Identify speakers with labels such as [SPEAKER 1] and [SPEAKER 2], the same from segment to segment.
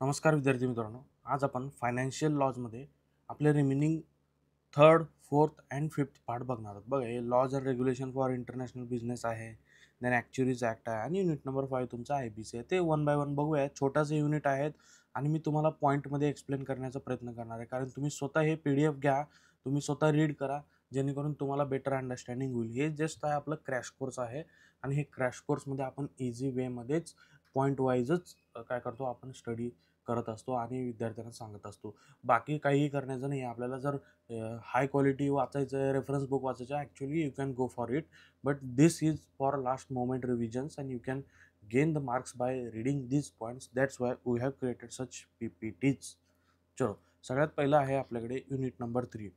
[SPEAKER 1] नमस्कार विद्यार्थी मित्रांनो. आज आपण फायनान्शियल लॉजमध्ये आपले remaining third, fourth and fifth part बघणार आहोत. बघा, हे laws and regulation for international business आहे, देन ॲक्च्युअरीज ॲक्ट आहे आणि युनिट नंबर 5 तुमचा IBC आहे. ते वन बाय वन बघूया. छोटासे युनिट आहेत आणि मी तुम्हाला पॉईंटमध्ये एक्सप्लेन करण्याचा प्रयत्न करणार आहे, कारण तुम्ही स्वतः हे PDF घ्या, तुम्ही स्वतः रीड करा, जेणेकरून तुम्हाला बेटर अंडरस्टँडिंग होईल. हे जस्ट आहे आपलं क्रॅश कोर्स आहे आणि हे क्रॅश कोर्समध्ये आपण इझी वेमध्येच पॉईंट वाईजच काय करतो, आपण स्टडी करत असतो आणि विद्यार्थ्यांना सांगत असतो. बाकी काहीही करण्याचं नाही आहे. आपल्याला जर हाय क्वालिटी वाचायचं आहे, रेफरन्स बुक वाचायचं आहे, actually you can go for it. But this is for last moment revisions and you can gain the marks by reading these points. That's why we have created such PPTs. चलो, सगळ्यात पहिलं आहे आपल्याकडे unit number 3.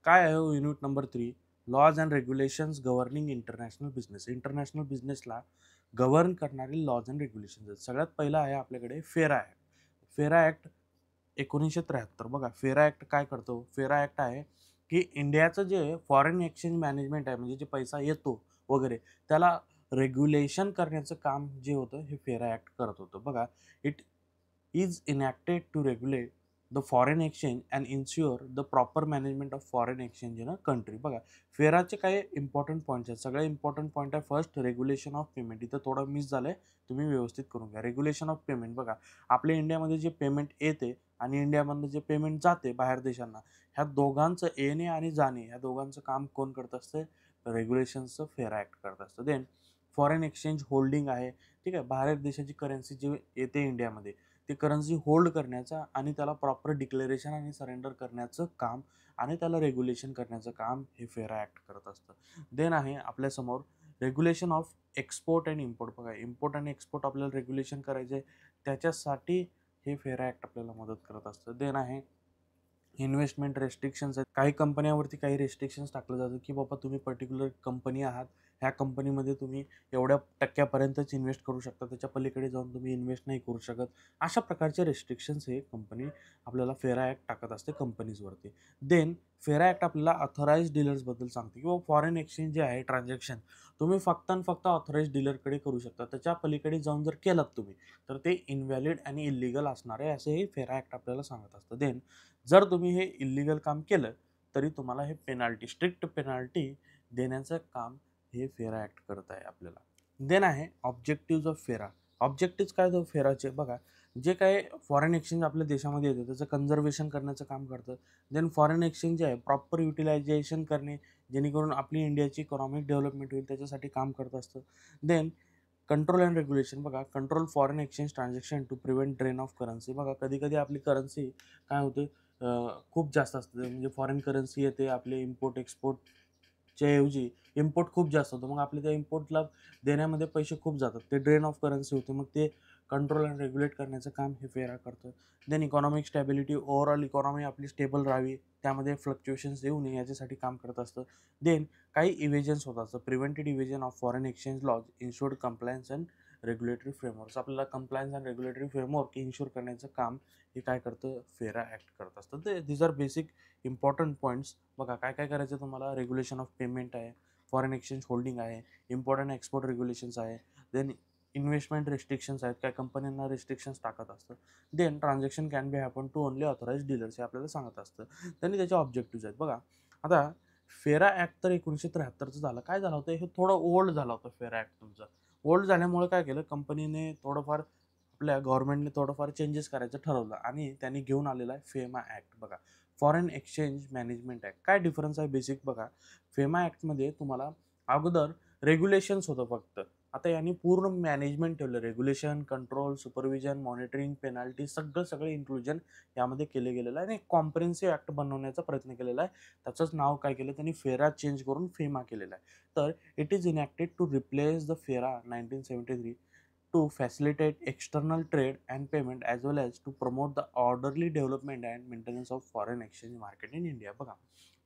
[SPEAKER 1] काय आहे unit number 3? Laws and regulations governing international business. International बिझनेसला govern करणारे laws and regulations आहेत. सगळ्यात पहिला आहे आपल्याकडे फेरा ॲक्ट. फेरा ॲक्ट 1973. बघा, फेरा ॲक्ट काय करतो? फेरा ॲक्ट आहे की इंडियाचं जे फॉरेन एक्सचेंज मॅनेजमेंट आहे, म्हणजे जे पैसा येतो वगैरे, त्याला रेग्युलेशन करण्याचं काम जे होतं हे फेरा ॲक्ट करत होतं. बघा, it is enacted to regulate the foreign exchange and ensure the proper management of foreign exchange in a country. बघा, फेराचे काही इम्पॉर्टंट पॉईंट्स आहेत. सगळे इम्पॉर्टंट पॉईंट आहे. First, regulation of payment. इथं थोडं मिस झालंय, तुम्ही व्यवस्थित करून घ्या. Regulation of payment. बघा, आपल्या इंडियामध्ये जे पेमेंट येते आणि इंडियामधनं जे पेमेंट जाते बाहेर देशांना, ह्या दोघांचं येणे आणि जाणे, ह्या दोघांचं काम कोण करत असते? रेग्युलेशनचं फेरा ॲक्ट करत असतं. देन फॉरेन एक्सचेंज होल्डिंग आहे. ठीक आहे, बाहेर देशाची करन्सी जी येते इंडियामध्ये, ती करन्सी होल्ड करण्याचा आणि त्याला प्रॉपर डिक्लेरेशन आणि सरेंडर करण्याचं काम आणि त्याला रेग्युलेशन करण्याचं काम हे फेरा ॲक्ट करत असतं. देन आहे आपल्यासमोर regulation of export and import. बघा, इम्पोर्ट आणि एक्सपोर्ट आपल्याला रेग्युलेशन करायचं आहे, त्याच्यासाठी हे फेरा ॲक्ट आपल्याला मदत करत असतं. देन आहे इन्व्हेस्टमेंट रेस्ट्रिक्शन्स आहेत. काही कंपन्यांवरती काही रेस्ट्रिक्शन्स टाकलं जातं की बाबा, तुम्ही पर्टिक्युलर कंपनी आहात, ह्या कंपनीमध्ये तुम्ही एवढ्या टक्क्यापर्यंतच इन्व्हेस्ट करू शकता, त्याच्या पलीकडे जाऊन तुम्ही इन्व्हेस्ट नाही करू शकत. अशा प्रकारचे रेस्ट्रिक्शन्स हे कंपनी आपल्याला फेरा ॲक्ट टाकत असते कंपनीजवरती. देन फेरा ॲक्ट आपल्याला ऑथराइज्ड डीलर्सबद्दल सांगते की बाबा, फॉरेन एक्सचेंज जे आहे ट्रान्झॅक्शन, तुम्ही फक्त आणि फक्त ऑथराइज्ड डीलरकडे करू शकता. त्याच्या पलीकडे जाऊन जर केलात तुम्ही, तर ते इनव्हॅलिड आणि इल्लीगल असणार आहे, असं हे फेरा ॲक्ट आपल्याला सांगत असतं. देन जर तुम्ही हे इल्लीगल काम केलं, तरी तुम्हाला हे पेनाल्टी, स्ट्रिक्ट पेनाल्टी देण्याचं काम हे फेरा ॲक्ट करत आहे आपल्याला. देन आहे ऑब्जेक्टिव्ज ऑफ फेरा. ऑब्जेक्टिव्ज काय तर फेराचे? बघा, जे काही फॉरेन एक्सचेंज आपल्या देशामध्ये येतं त्याचं कन्झर्वेशन करण्याचं काम करतं. देन फॉरेन एक्सचेंज जे आहे प्रॉपर युटिलायझेशन करणे, जेणेकरून आपली इंडियाची इकॉनॉमिक डेव्हलपमेंट होईल, त्याच्यासाठी काम करत असतं. Then control and regulation. बघा, control foreign exchange transaction to prevent drain of currency. बघा, कधी कधी आपली करन्सी काय होते, खूप जास्त असतं, म्हणजे फॉरेन करन्सी येते, आपले इम्पोर्ट एक्सपोर्टच्या ऐवजी इम्पोर्ट खूप जास्त होतं, मग आपल्या त्या इम्पोर्टला देण्यामध्ये पैसे खूप जातात, ते ड्रेन ऑफ करन्सी होते, मग ते कंट्रोल अँड रेग्युलेट करण्याचं काम हे फेरा करतं. Then economic stability, overall economy आपली स्टेबल राहावी, त्यामध्ये फ्लक्च्युएशन्स येऊ नये याच्यासाठी काम करत असतं. देन काही इव्हेजन्स होत असतं, prevented evasion of foreign exchange laws, insured compliance and regulatory frameworks. आपल्याला compliance and regulatory framework insure करण्याचं काम हे काय करतं? फेरा ॲक्ट करत असतं. ते these are basic important points. बघा, काय काय करायचं तुम्हाला? रेग्युलेशन ऑफ पेमेंट आहे, फॉरेन एक्सचेंज होल्डिंग आहे, इम्पोर्ट अँड एक्सपोर्ट रेग्युलेशन्स आहे, देन इन्व्हेस्टमेंट रिस्ट्रिक्शन्स आहेत, काय कंपन्यांना रिस्ट्रिक्शन्स टाकत असतं. Then transaction can be happen to only authorised dealers, हे आपल्याला सांगत असतं. त्यांनी त्याचे ऑब्जेक्टिव्ह आहेत. बघा, आता फेरा ॲक्ट तर 1973चं झालं. काय झालं होतं, हे थोडं ओल्ड झालं होतं फेरा ॲक्ट तुमचं. ओल्ड झाल्यामुळे काय केलं, कंपनीने थोडंफार, आपल्या गव्हर्नमेंटने थोडंफार चेंजेस करायचं ठरवलं आणि त्यांनी घेऊन आलेला आहे फेमा ॲक्ट. बघा, फॉरेन एक्सचेंज मॅनेजमेंट ॲक्ट. काय डिफरन्स आहे बेसिक? बघा, फेमा ॲक्टमध्ये तुम्हाला अगोदर रेग्युलेशन्स होतं फक्त, आता यांनी पूर्ण मॅनेजमेंट ठेवलं. Regulation, control, supervision, monitoring, penalty, सगळं इन्क्लुजन यामध्ये केलं गेलेलं आहे आणि कॉम्प्रिहेन्सिव्ह ॲक्ट बनवण्याचा प्रयत्न केलेला आहे. त्याचंच नाव काय केलं त्यांनी? फेरा चेंज करून फेमा केलेलं आहे. तर it is enacted to replace the FERA 1973 to facilitate external trade and payment as well as to promote the orderly development and maintenance of foreign exchange market in India. बघा,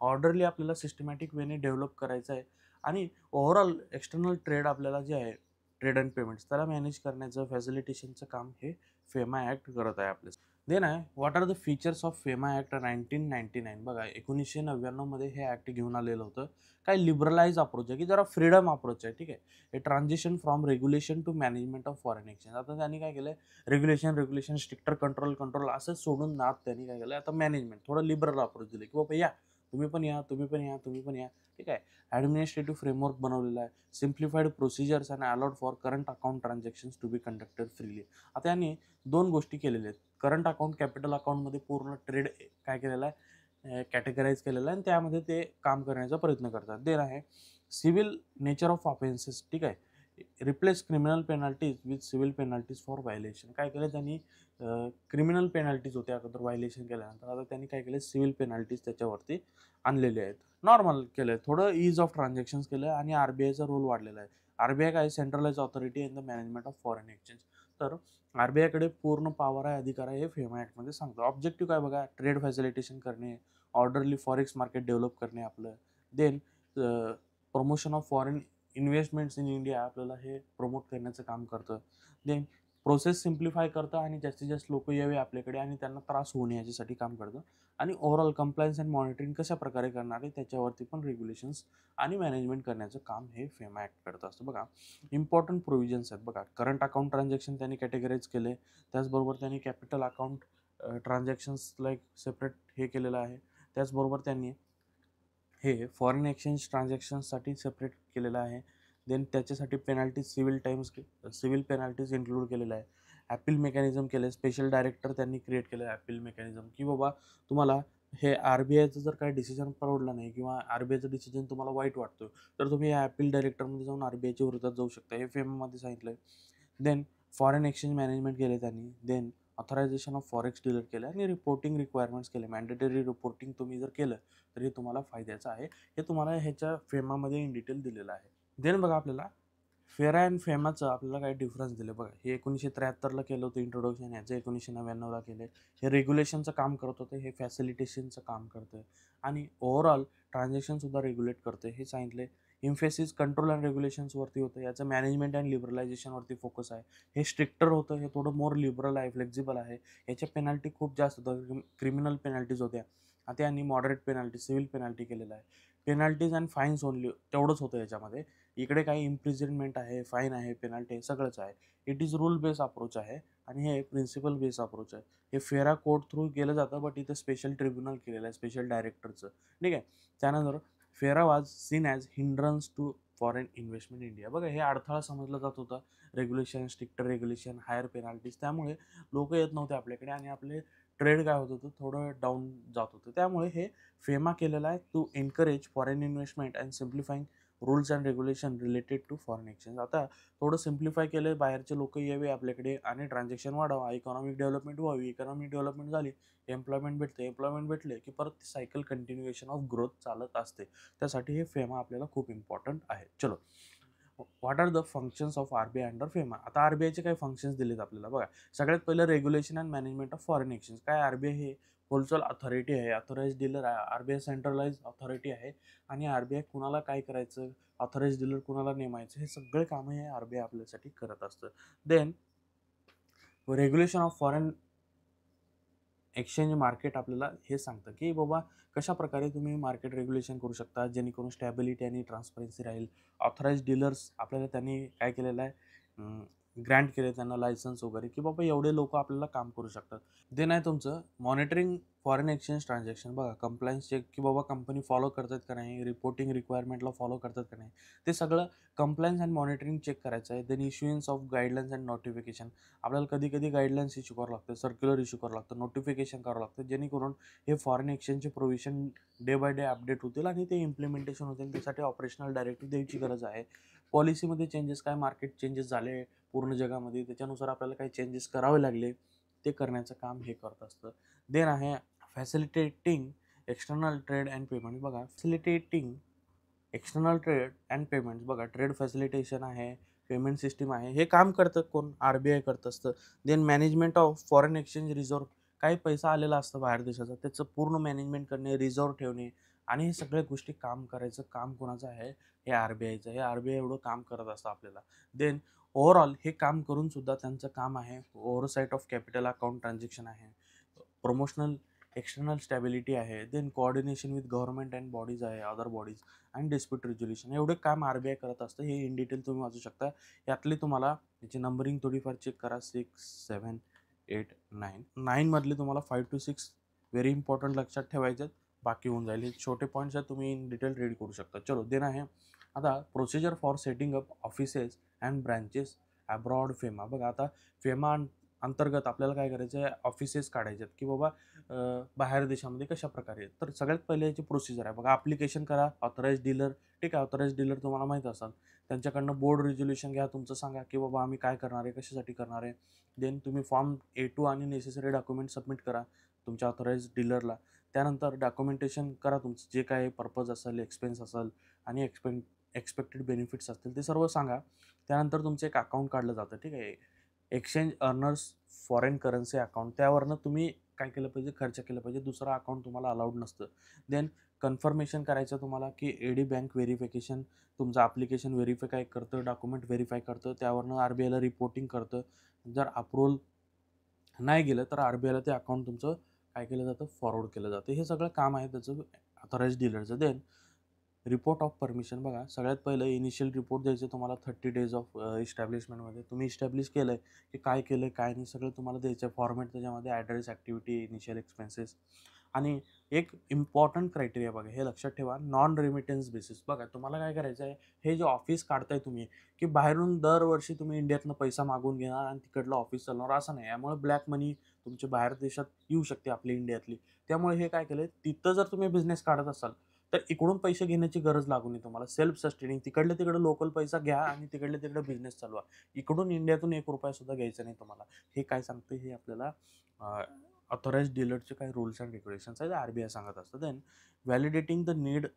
[SPEAKER 1] ऑर्डरली आपल्याला systematic वेने develop करायचं आहे आणि overall external trade आपल्याला जे आहे, trade and payments, त्याला manage करण्याचं, फॅसिलिटेशनचं काम हे फेमा ॲक्ट करत आहे आपले. देन आहे what are the features of FEMA act 1999. बघा 1999 हे ॲक्ट घेऊन आलेलं होतं. काय लिबरलाइज अप्रोच आहे की जरा फ्रीडम अप्रोच आहे, ठीक आहे. हे transition from regulation to management of foreign exchange. आता त्यांनी काय केलं, रेग्युलेशन स्ट्रिक्टर कंट्रोल असं सोडून नात त्यांनी काय केलं, आता मॅनेजमेंट थोडं लिबरल अप्रोच दिले की बाबा या तुम्ही पण या, तुम्ही पण या, तुम्ही पण या, ठीक आहे. ॲडमिनिस्ट्रेटिव्ह फ्रेमवर्क बनवलेला आहे, simplified procedures and allowed for current account transactions to be conducted freely. आता यांनी दोन गोष्टी केलेल्या आहेत. करंट अकाउंट कॅपिटल अकाउंटमध्ये पूर्ण ट्रेड काय केलेला आहे, कॅटेगराईज केलेला आहे आणि त्यामध्ये ते काम करण्याचा प्रयत्न करतात. देन आहे सिव्हिल नेचर ऑफ ऑफेन्सेस, ठीक आहे. Replace criminal penalties with civil penalties for violation. काय केलं त्यांनी, क्रिमिनल पेनल्टीज होत्या अगोदर व्हायलेशन केल्यानंतर, आता त्यांनी काय केलं, सिव्हिल पेनल्टीज त्याच्यावरती आणलेले आहेत. नॉर्मल केलं आहे, थोडं ईज ऑफ ट्रान्झॅक्शन्स केलं आणि आरबीआयचा रोल वाढलेला आहे. आरबीआय काय centralise authority in the management of foreign exchange. तर आरबीआयकडे पूर्ण पॉवर आहे, अधिकार आहे, हे फेमा ॲक्टमध्ये सांगतो. ऑब्जेक्टिव्ह काय बघा, ट्रेड फॅसिलिटेशन करणे, ऑर्डरली फॉरेक्स मार्केट डेव्हलप करणे आपलं. Then promotion of foreign investments in India आपल्याला हे प्रमोट करण्याचं काम करतं. देन प्रोसेस सिम्प्लिफाय करतं आणि जास्तीत जास्त लोक यावे आपल्याकडे आणि त्यांना त्रास होऊ नये याच्यासाठी काम करतं. आणि ओव्हरऑल कंप्लायन्स अँड मॉनिटरिंग कशा प्रकारे करणार आहे त्याच्यावरती पण रेग्युलेशन्स आणि मॅनेजमेंट करण्याचं काम हे फेमा ॲक्ट करत असतं. बघा इम्पॉर्टंट प्रोव्हिजन्स आहेत. बघा करंट अकाउंट ट्रान्झॅक्शन त्यांनी कॅटेगराईज केले, त्याचबरोबर त्यांनी capital account transactions like separate हे केलेलं आहे. त्याचबरोबर त्यांनी हे फॉरेन एक्सचेंज ट्रान्झॅक्शन्ससाठी सेपरेट केलेलं आहे. देन त्याच्यासाठी पेनल्टीज सिव्हिल पेनल्टीज इन्क्लूड केलेलं आहे. ॲपील मेकॅनिझम केलं, स्पेशल डायरेक्टर त्यांनी क्रिएट केलं ॲपील मेकॅनिझम, की बाबा तुम्हाला हे आरबीआयचं जर काही डिसिजन परवडलं नाही किंवा आरबीआयचं डिसिजन तुम्हाला वाईट वाटतो तर तुम्ही या ॲपील डायरेक्टरमध्ये जाऊन आरबीआयच्या विरोधात जाऊ शकता, हे फेममध्ये सांगितलं आहे. देन फॉरेन एक्सचेंज मॅनेजमेंट केले त्यांनी. Then authorisation of forex dealer केलं आणि रिपोर्टिंग रिक्वायरमेंट्स केले. मॅन्डेटरी रिपोर्टिंग तुम्ही जर केलं तरी तुम्हाला फायद्याचं आहे, हे तुम्हाला ह्याच्या फेमामध्ये इन डिटेल दिलेलं आहे. देन बघा आपल्याला फेरा अँड फेमाचं आपल्याला काही डिफरन्स दिले. बघा हे 1973ला केलं होतं इंट्रोडक्शन, याचं 1999ला केलं. हे रेग्युलेशनचं काम करत होतं, हे फॅसिलिटेशनचं काम करतं आणि ओव्हरऑल ट्रान्झॅक्शनसुद्धा रेग्युलेट करते हे सांगितले. इम्फेसिस कंट्रोल अँड रेग्युलेशन्सवरती होतं, याचं मॅनेजमेंट अँड लिबरलायझेशनवरती फोकस आहे. हे स्ट्रिक्टर होतं, हे थोडं मोर लिबरल आहे, फ्लेक्झिबल आहे. याच्या पेनल्टी खूप जास्त होतं, क्रिमिनल पेनल्टीज होत्या. आता यांनी मॉडरेट पेनल्टी, सिव्हिल पेनल्टी केलेलं आहे. पेनल्टीज अँड फाईन्स ओनली तेवढंच होतं याच्यामध्ये. इकडे काही इम्प्रिझनमेंट आहे, फाईन आहे, पेनल्टी आहे, सगळंच आहे. It is rule base approach आहे आणि हे प्रिन्सिपल बेस अप्रोच आहे. हे फेरा कोर्ट थ्रू केलं जातं, बट इथं स्पेशल ट्रिब्युनल केलेलं आहे, स्पेशल डायरेक्टरचं, ठीक आहे. त्यानंतर FERA was seen as hindrance to foreign investment India. बघा हे अडथळा समजला जात होता, regulation, stricter regulation, higher penalties, त्यामुळे लोक येत नव्हते आपल्याकडे आणि आपले ट्रेड काय होत होतं, थोडं डाऊन जात होतं. त्यामुळे हे फेमा केलेला आहे to encourage foreign investment and simplifying rules and regulation related to foreign exchange. आता थोडं सिम्प्लिफाय केलं, बाहेरचे लोक यावे आपल्याकडे आणि ट्रान्झॅक्शन वाढवा, इकॉनॉमिक डेव्हलपमेंट व्हावी. इकॉनॉमिक डेव्हलपमेंट झाली, एम्प्लॉयमेंट भेटले की परत सायकल कंटिन्युएशन ऑफ ग्रोथ चालत असते. त्यासाठी हे फेमा आपल्याला खूप इम्पॉर्टंट आहे. चलो, what are the functions of RBI under FEMA. आता आरबीआयचे काही फंक्शन्स दिलेत आपल्याला. बघा सगळ्यात पहिलं regulation and management of foreign exchange. काय आरबीआय हे होलसेल अथॉरिटी आहे, अथॉराइज डीलर आहे. आरबीआय सेंट्रलाइज अथॉरिटी आहे आणि आरबीआय कुणाला काय करायचं, अथॉराइज डीलर कुणाला नेमायचं, हे सगळे कामं हे आरबीआय आपल्यासाठी करत असतं. Then regulation of foreign exchange market आपल्याला हे सांगतं की बाबा कशा प्रकारे तुम्ही मार्केट रेग्युलेशन करू शकता जेणेकरून स्टॅबिलिटी आणि ट्रान्सपरन्सी राहील. ऑथराइज डीलर्स आपल्याला त्यांनी काय केलेलं आहे, ग्रँट केले त्यांना लायसन्स वगैरे, की बाबा एवढे लोक आपल्याला काम करू शकतात. देन आहे तुमचं मॉनिटरिंग फॉरेन एक्सचेंज ट्रान्झॅक्शन. बघा कंप्लायन्स चेक, की बाबा कंपनी फॉलो करतात का नाही, रिपोर्टिंग रिक्वायरमेंटला फॉलो करतात का नाही, ते सगळं कंप्लायन्स अँड मॉनिटरिंग चेक करायचं आहे. Then issuance of guidelines and notification. आपल्याला कधी कधी गाईडलाईन्स इश्यू करावं लागतं, सर्क्युलर इश्यू करावं लागतं, नोटिफिकेशन करावं लागतं, जेणेकरून हे फॉरेन एक्सचेंजचे provision day by day update होतील आणि ते इम्प्लिमेंटेशन होतील. त्यासाठी ऑपरेशनल डायरेक्टिव्ह द्यायची गरज आहे. पॉलिसीमध्ये चेंजेस, काय मार्केट चेंजेस झाले पूर्ण जगामध्ये, त्याच्यानुसार आपल्याला काही चेंजेस करावे लागले, ते करण्याचं काम हे करत असतं. देन आहे facilitating external trade and payment. बघा facilitating external trade and payments. बघा ट्रेड फॅसिलिटेशन आहे, पेमेंट सिस्टीम आहे, हे काम करतं कोण, आरबीआय करत असतं. Then management of foreign exchange reserve. काही पैसा आलेला असतं बाहेर देशाचा, त्याचं पूर्ण मॅनेजमेंट करणे, रिझर्व्ह ठेवणे आणि हे सगळ्या गोष्टी काम करायचं काम कोणाचं आहे, हे आरबीआयचं. हे आरबीआय एवढं काम करत असतं आपल्याला. देन ओव्हरऑल हे काम करून सुद्धा त्यांचं काम आहे oversight of capital account transaction आहे, प्रमोशनल एक्सटर्नल स्टॅबिलिटी आहे, then coordination with government and bodies आहे, अदर बॉडीज आणि डिस्प्यूट रिझोल्युशन. एवढे काम RBI करत असतं. हे इन डिटेल तुम्ही वाचू शकता. यातले तुम्हाला याची नंबरिंग थोडीफार चेक करा. 6, 7, 8, 9. 9 मधले तुम्हाला 5 to 6 व्हेरी इम्पॉर्टंट लक्षात ठेवायचे आहेत. बाकी होऊन जाईल. हे छोटे पॉईंट्स आहेत, तुम्ही इन डिटेल रीड करू शकता. चलो देन आहे आता procedure for setting up offices and branches abroad FEMA. बघा आता फेमा अंतर्गत आपल्याला काय करायचं आहे, ऑफिसेस काढायचे आहेत की बाबा बाहेर देशामध्ये कशा प्रकारे. तर सगळ्यात पहिले याची प्रोसिजर आहे बघा. ॲप्लिकेशन करा ऑथराइज डीलर. ठीक आहे, ऑथराइज डीलर तुम्हाला माहीत असाल. त्यांच्याकडनं बोर्ड रिझोल्युशन घ्या, तुमचं सांगा की बाबा आम्ही काय करणार आहे, कशासाठी करणार आहे. देन तुम्ही फॉर्म A2 आणि नेसेसरी डॉक्युमेंट सबमिट करा तुमच्या ऑथराइज डीलरला. त्यानंतर डॉक्युमेंटेशन करा, तुमचं जे काय पर्पज असेल, एक्सपेन्स असेल आणि एक्सपेक्टेड बेनिफिट्स असतील ते सर्व सांगा. त्यानंतर तुमचं एक अकाउंट काढलं जातं. ठीक आहे, exchange earners foreign currency account. त्यावरनं तुम्ही काय केलं पाहिजे, खर्च केलं पाहिजे. दुसरं अकाउंट तुम्हाला अलाउड नसतं. देन कन्फर्मेशन करायचं तुम्हाला की AD बँक व्हेरिफिकेशन तुमचं ॲप्लिकेशन व्हेरीफाय करतं, डॉक्युमेंट व्हेरीफाय करतं, त्यावरनं RBIला रिपोर्टिंग करतं. जर अप्रूव्हल नाही गेलं तर RBIला ते अकाउंट तुमचं काय केलं जातं, फॉरवर्ड केलं जातं. हे सगळं काम आहे त्याचं ऑथराइज डीलरचं. Then report of permission. बघा सगळ्यात पहिलं इनिशियल रिपोर्ट द्यायचं तुम्हाला 30 डेज ऑफ इस्टॅब्लिशमेंटमध्ये. तुम्ही इस्टॅब्लिश केलं आहे की काय केलं आहे काय नाही सगळं तुम्हाला द्यायचं आहे फॉर्मॅट. त्याच्यामध्ये ॲड्रेस, ॲक्टिव्हिटी, इनिशियल एक्सपेन्सेस आणि एक इम्पॉर्टंट क्रायटेरिया बघा, हे लक्षात ठेवा, नॉन रेमिटन्स बेसिस. बघा तुम्हाला काय करायचं आहे, हे जे ऑफिस काढताय तुम्ही की बाहेरून दरवर्षी तुम्ही इंडियातनं पैसा मागून घेणार आणि तिकडलं ऑफिस चालवणार असं नाही. यामुळे ब्लॅक मनी तुमच्या बाहेर देशात येऊ शकते आपली इंडियातली. त्यामुळे हे काय केलं, तिथं जर तुम्ही बिझनेस काढत असाल तर इकडून पैसे घेण्याची गरज लागू नये तुम्हाला. सेल्फ सस्टेनिंग तिकडल्या तिकडे लोकल पैसा घ्या आणि तिकडल्या तिकडे बिझनेस चालवा. इकडून इंडियातून ₹1 सुद्धा घ्यायचा नाही तुम्हाला. हे काय सांगतं, हे आपल्याला ऑथराइज्ड डीलरचे काही रूल्स अँड रेग्युलेशन्स आहेत, RBI सांगत असतं. Then validating the need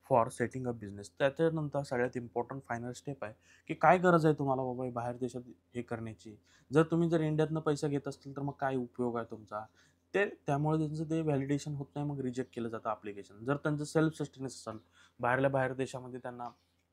[SPEAKER 1] for setting up business. त्याच्यानंतर सगळ्यात इम्पॉर्टंट फायनल स्टेप आहे की काय गरज आहे तुम्हाला बाबा बाहेर देशात हे करण्याची. जर इंडियातनं पैसा घेत असतील तर मग काय उपयोग आहे तुमचा. त्यामुळे त्यांचं ते व्हॅलिडेशन होत नाही, मग रिजेक्ट केलं जातं ॲप्लिकेशन. जर त्यांचं सेल्फ सस्टेनन्स असेल, बाहेर देशामध्ये त्यांना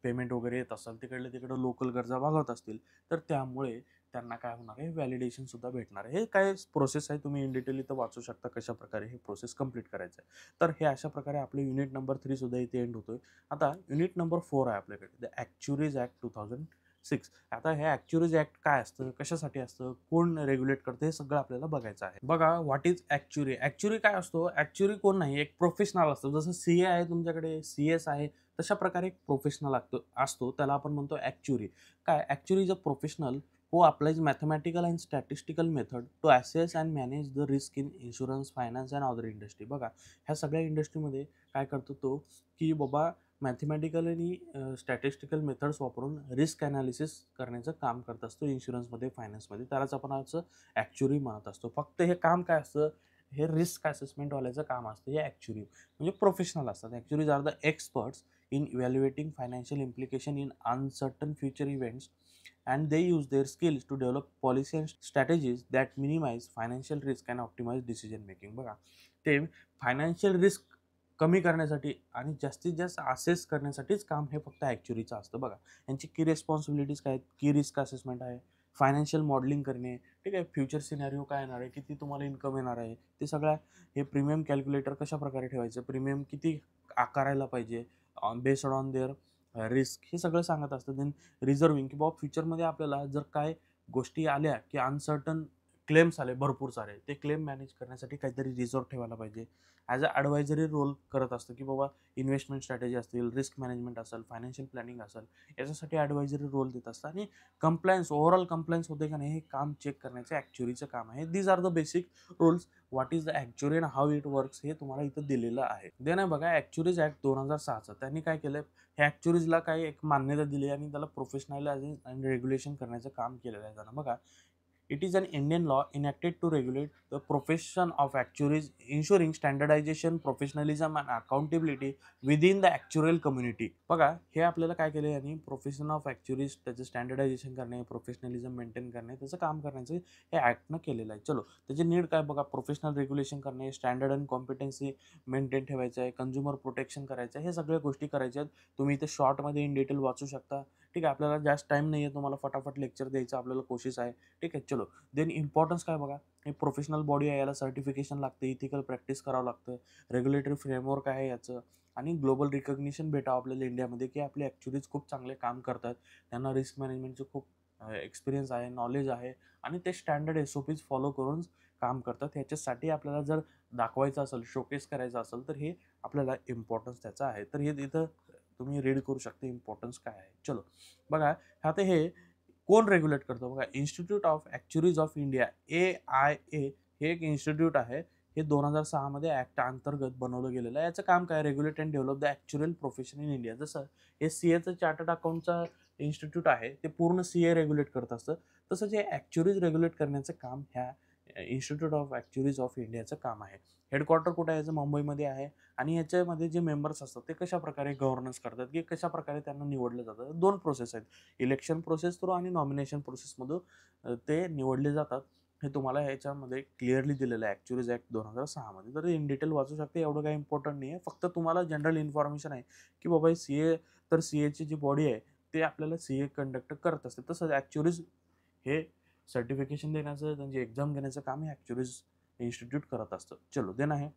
[SPEAKER 1] पेमेंट वगैरे येत असेल, तिकडल्या तिकडं लोकल गरजा भागवत असतील, तर त्यामुळे त्यांना काय होणार आहे, व्हॅलिडेशनसुद्धा भेटणार आहे. हे काय प्रोसेस आहे, तुम्ही इन डिटेल इथं वाचू शकता कशाप्रकारे हे प्रोसेस कंप्लीट करायचं आहे. तर हे अशा प्रकारे आपलं युनिट नंबर 3 सुद्धा इथे एंड होतोय. आता युनिट नंबर 4 आहे आपल्याकडे, द ॲक्च्युरीज ॲक्ट 2006. आता हे ॲक्च्युरीज ॲक्ट काय असतं, कशासाठी असतं, कोण रेग्युलेट करतं, हे सगळं आपल्याला बघायचं आहे. बघा व्हॉट इज ॲक्च्युरी. ॲक्च्युरी काय असतो, ॲक्च्युरी कोण नाही, एक प्रोफेशनल असतो. जसं CA आहे तुमच्याकडे, CS आहे, तशा प्रकारे एक प्रोफेशनल असतो, त्याला आपण म्हणतो ॲक्च्युरी. काय, actuary is a professional who applies mathematical and statistical method to assess and manage the risk in insurance, finance and other industry. बघा ह्या सगळ्या इंडस्ट्रीमध्ये काय करतो तो की बाबा मॅथमॅटिकल आणि स्टॅटिस्टिकल मेथड्स वापरून रिस्क ॲनालिसिस करण्याचं काम करत असतो इन्शुरन्समध्ये, फायनान्समध्ये. त्यालाच आपण असं ॲक्च्युरी म्हणत असतो. फक्त हे काम काय असतं, हे रिस्क असेसमेंटवाल्याचं काम असतं. हे ॲक्च्युरी म्हणजे प्रोफेशनल असतात. Actuaries are the experts in evaluating financial implication in uncertain future events, and they use their skills to develop policy and strategies that minimize financial risk and optimize decision making. बघा ते financial risk कमी करण्यासाठी आणि जास्तीत जास्त assess करण्यासाठीच काम हे फक्त ॲक्च्युरीचं असतं. बघा यांची की रिस्पॉन्सिबिलिटीज काय आहेत, की रिस्क असेसमेंट आहे, फायनान्शियल मॉडेलिंग करणे, ठीक आहे, फ्युचर सिनॅरिओ काय येणार आहे, किती तुम्हाला इन्कम येणार आहे, ते सगळं. हे प्रीमियम कॅल्क्युलेटर कशा प्रकारे ठेवायचं, प्रीमियम किती आकारायला पाहिजे बेस्ड ऑन देअर रिस्क, हे सगळं सांगत असतं. देन रिझर्विंग की बाबा फ्युचरमध्ये आपल्याला जर काय गोष्टी आल्या की अनसर्टन क्लेम्स आले भरपूर सारे, ते क्लेम मॅनेज करण्यासाठी काहीतरी रिझर्व ठेवायला पाहिजे. ॲज अ ॲडवायझरी रोल करत असतं की बाबा इन्व्हेस्टमेंट स्ट्रॅटेजी असतील, रिस्क मॅनेजमेंट असेल, फायनान्शियल प्लॅनिंग असेल, याच्यासाठी ॲडवायझरी रोल देत असतं. आणि कंप्लायन्स, ओव्हरऑल कंप्लायन्स होते का नाही हे काम चेक करण्याचे ॲक्च्युरीचं काम आहे. These are the basic rules. What is the actuary and how it works हे तुम्हाला इथं दिलेलं आहे. देन आहे बघा ॲक्च्युरीज ॲक्ट 2006चं. त्यांनी काय केलं, ह्या ॲक्च्युरीजला काही एक मान्यता दिली आणि त्याला प्रोफेशनलायझिंग आणि रेग्युलेशन करण्याचं काम केलेलं आहे त्यानं. बघा it is an Indian law enacted to regulate the profession of actuaries, ensuring standardization, professionalism and accountability within the actuarial community. बघा हे आपल्याला काय केलं यांनी, प्रोफेशन ऑफ ॲक्च्युरीज त्याचं स्टँडर्डायझेशन करणे, प्रोफेशनलिझम मेंटेन करणे, त्याचं काम करण्याचं हे ॲक्टनं केलेलं आहे. चलो त्याची नीड काय बघा, प्रोफेशनल रेग्युलेशन करणे, स्टँडर्ड अँड कॉम्पिटन्सी मेंटेन ठेवायचं आहे, कंझ्युमर प्रोटेक्शन करायचं आहे, हे सगळ्या गोष्टी करायच्या आहेत. तुम्ही इथे शॉर्टमध्ये इन डिटेल वाचू शकता. ठीक आहे. आपल्याला जास्त टाईम नाही आहे, तुम्हाला फटाफट लेक्चर द्यायचं आपल्याला कोशिश आहे. ठीक आहे, चलो. देन इम्पॉर्टन्स काय बघा, हे प्रोफेशनल बॉडी आहे, याला सर्टिफिकेशन लागते, इथिकल प्रॅक्टिस करावं लागतं, रेग्युलेटरी फ्रेमवर्क आहे याचं, आणि ग्लोबल रिकग्निशन भेटावं आपल्याला इंडियामध्ये की आपले ॲक्च्युअलीच खूप चांगले काम करतात. त्यांना रिस्क मॅनेजमेंटचं खूप एक्सपिरियन्स आहे, नॉलेज आहे, आणि ते स्टँडर्ड SOPs फॉलो करून काम करतात. ह्याच्यासाठी आपल्याला जर दाखवायचं असेल, शोकेस करायचं असेल, तर हे आपल्याला इम्पॉर्टन्स त्याचा आहे. तर हे तिथं तुम्ही रीड करू शकता इम्पॉर्टन्स काय आहे. चलो बघा, आता हे कोण रेग्युलेट करतं बघा, Institute of Actuaries of India, AIA, हे एक इन्स्टिट्यूट आहे. हे 2006 मध्ये ॲक्ट अंतर्गत बनवलं गेलेलं आहे. याचं काम काय, regulate and develop the actual profession in India. जसं हे CAचं चार्टर्ड अकाउंटचा इन्स्टिट्यूट आहे, ते पूर्ण CA रेग्युलेट करत असतं, तसंच हे ॲक्च्युरीज रेग्युलेट करण्याचं काम ह्या इन्स्टिट्यूट ऑफ ॲक्च्युरीज ऑफ इंडियाचं काम आहे. हेडक्वार्टर कुठे आहे, याचं मुंबईमध्ये आहे. आणि याच्यामध्ये जे मेंबर्स असतात ते कशाप्रकारे गव्हर्नन्स करतात, की कशाप्रकारे त्यांना निवडलं जातं. 2 प्रोसेस आहेत, इलेक्शन प्रोसेस थ्रू आणि नॉमिनेशन प्रोसेसमधून ते निवडले जातात. हे तुम्हाला ह्याच्यामध्ये क्लिअरली दिलेलं आहे ॲक्च्युअलीज ॲक्ट 2006 मध्ये. तर इन डिटेल वाचू शकते, एवढं काही इम्पॉर्टंट नाही आहे. फक्त तुम्हाला जनरल इन्फॉर्मेशन आहे की बाबा CA, तर CAची जी बॉडी आहे ते आपल्याला CA कंडक्ट करत असते. तसंच ॲक्च्युअलीज हे सर्टिफिकेशन देण्याचं, त्यांची एक्झाम घेण्याचं काम हे ॲक्च्युअलीज इन्स्टिट्यूट करत असतं. चलो, देन आहे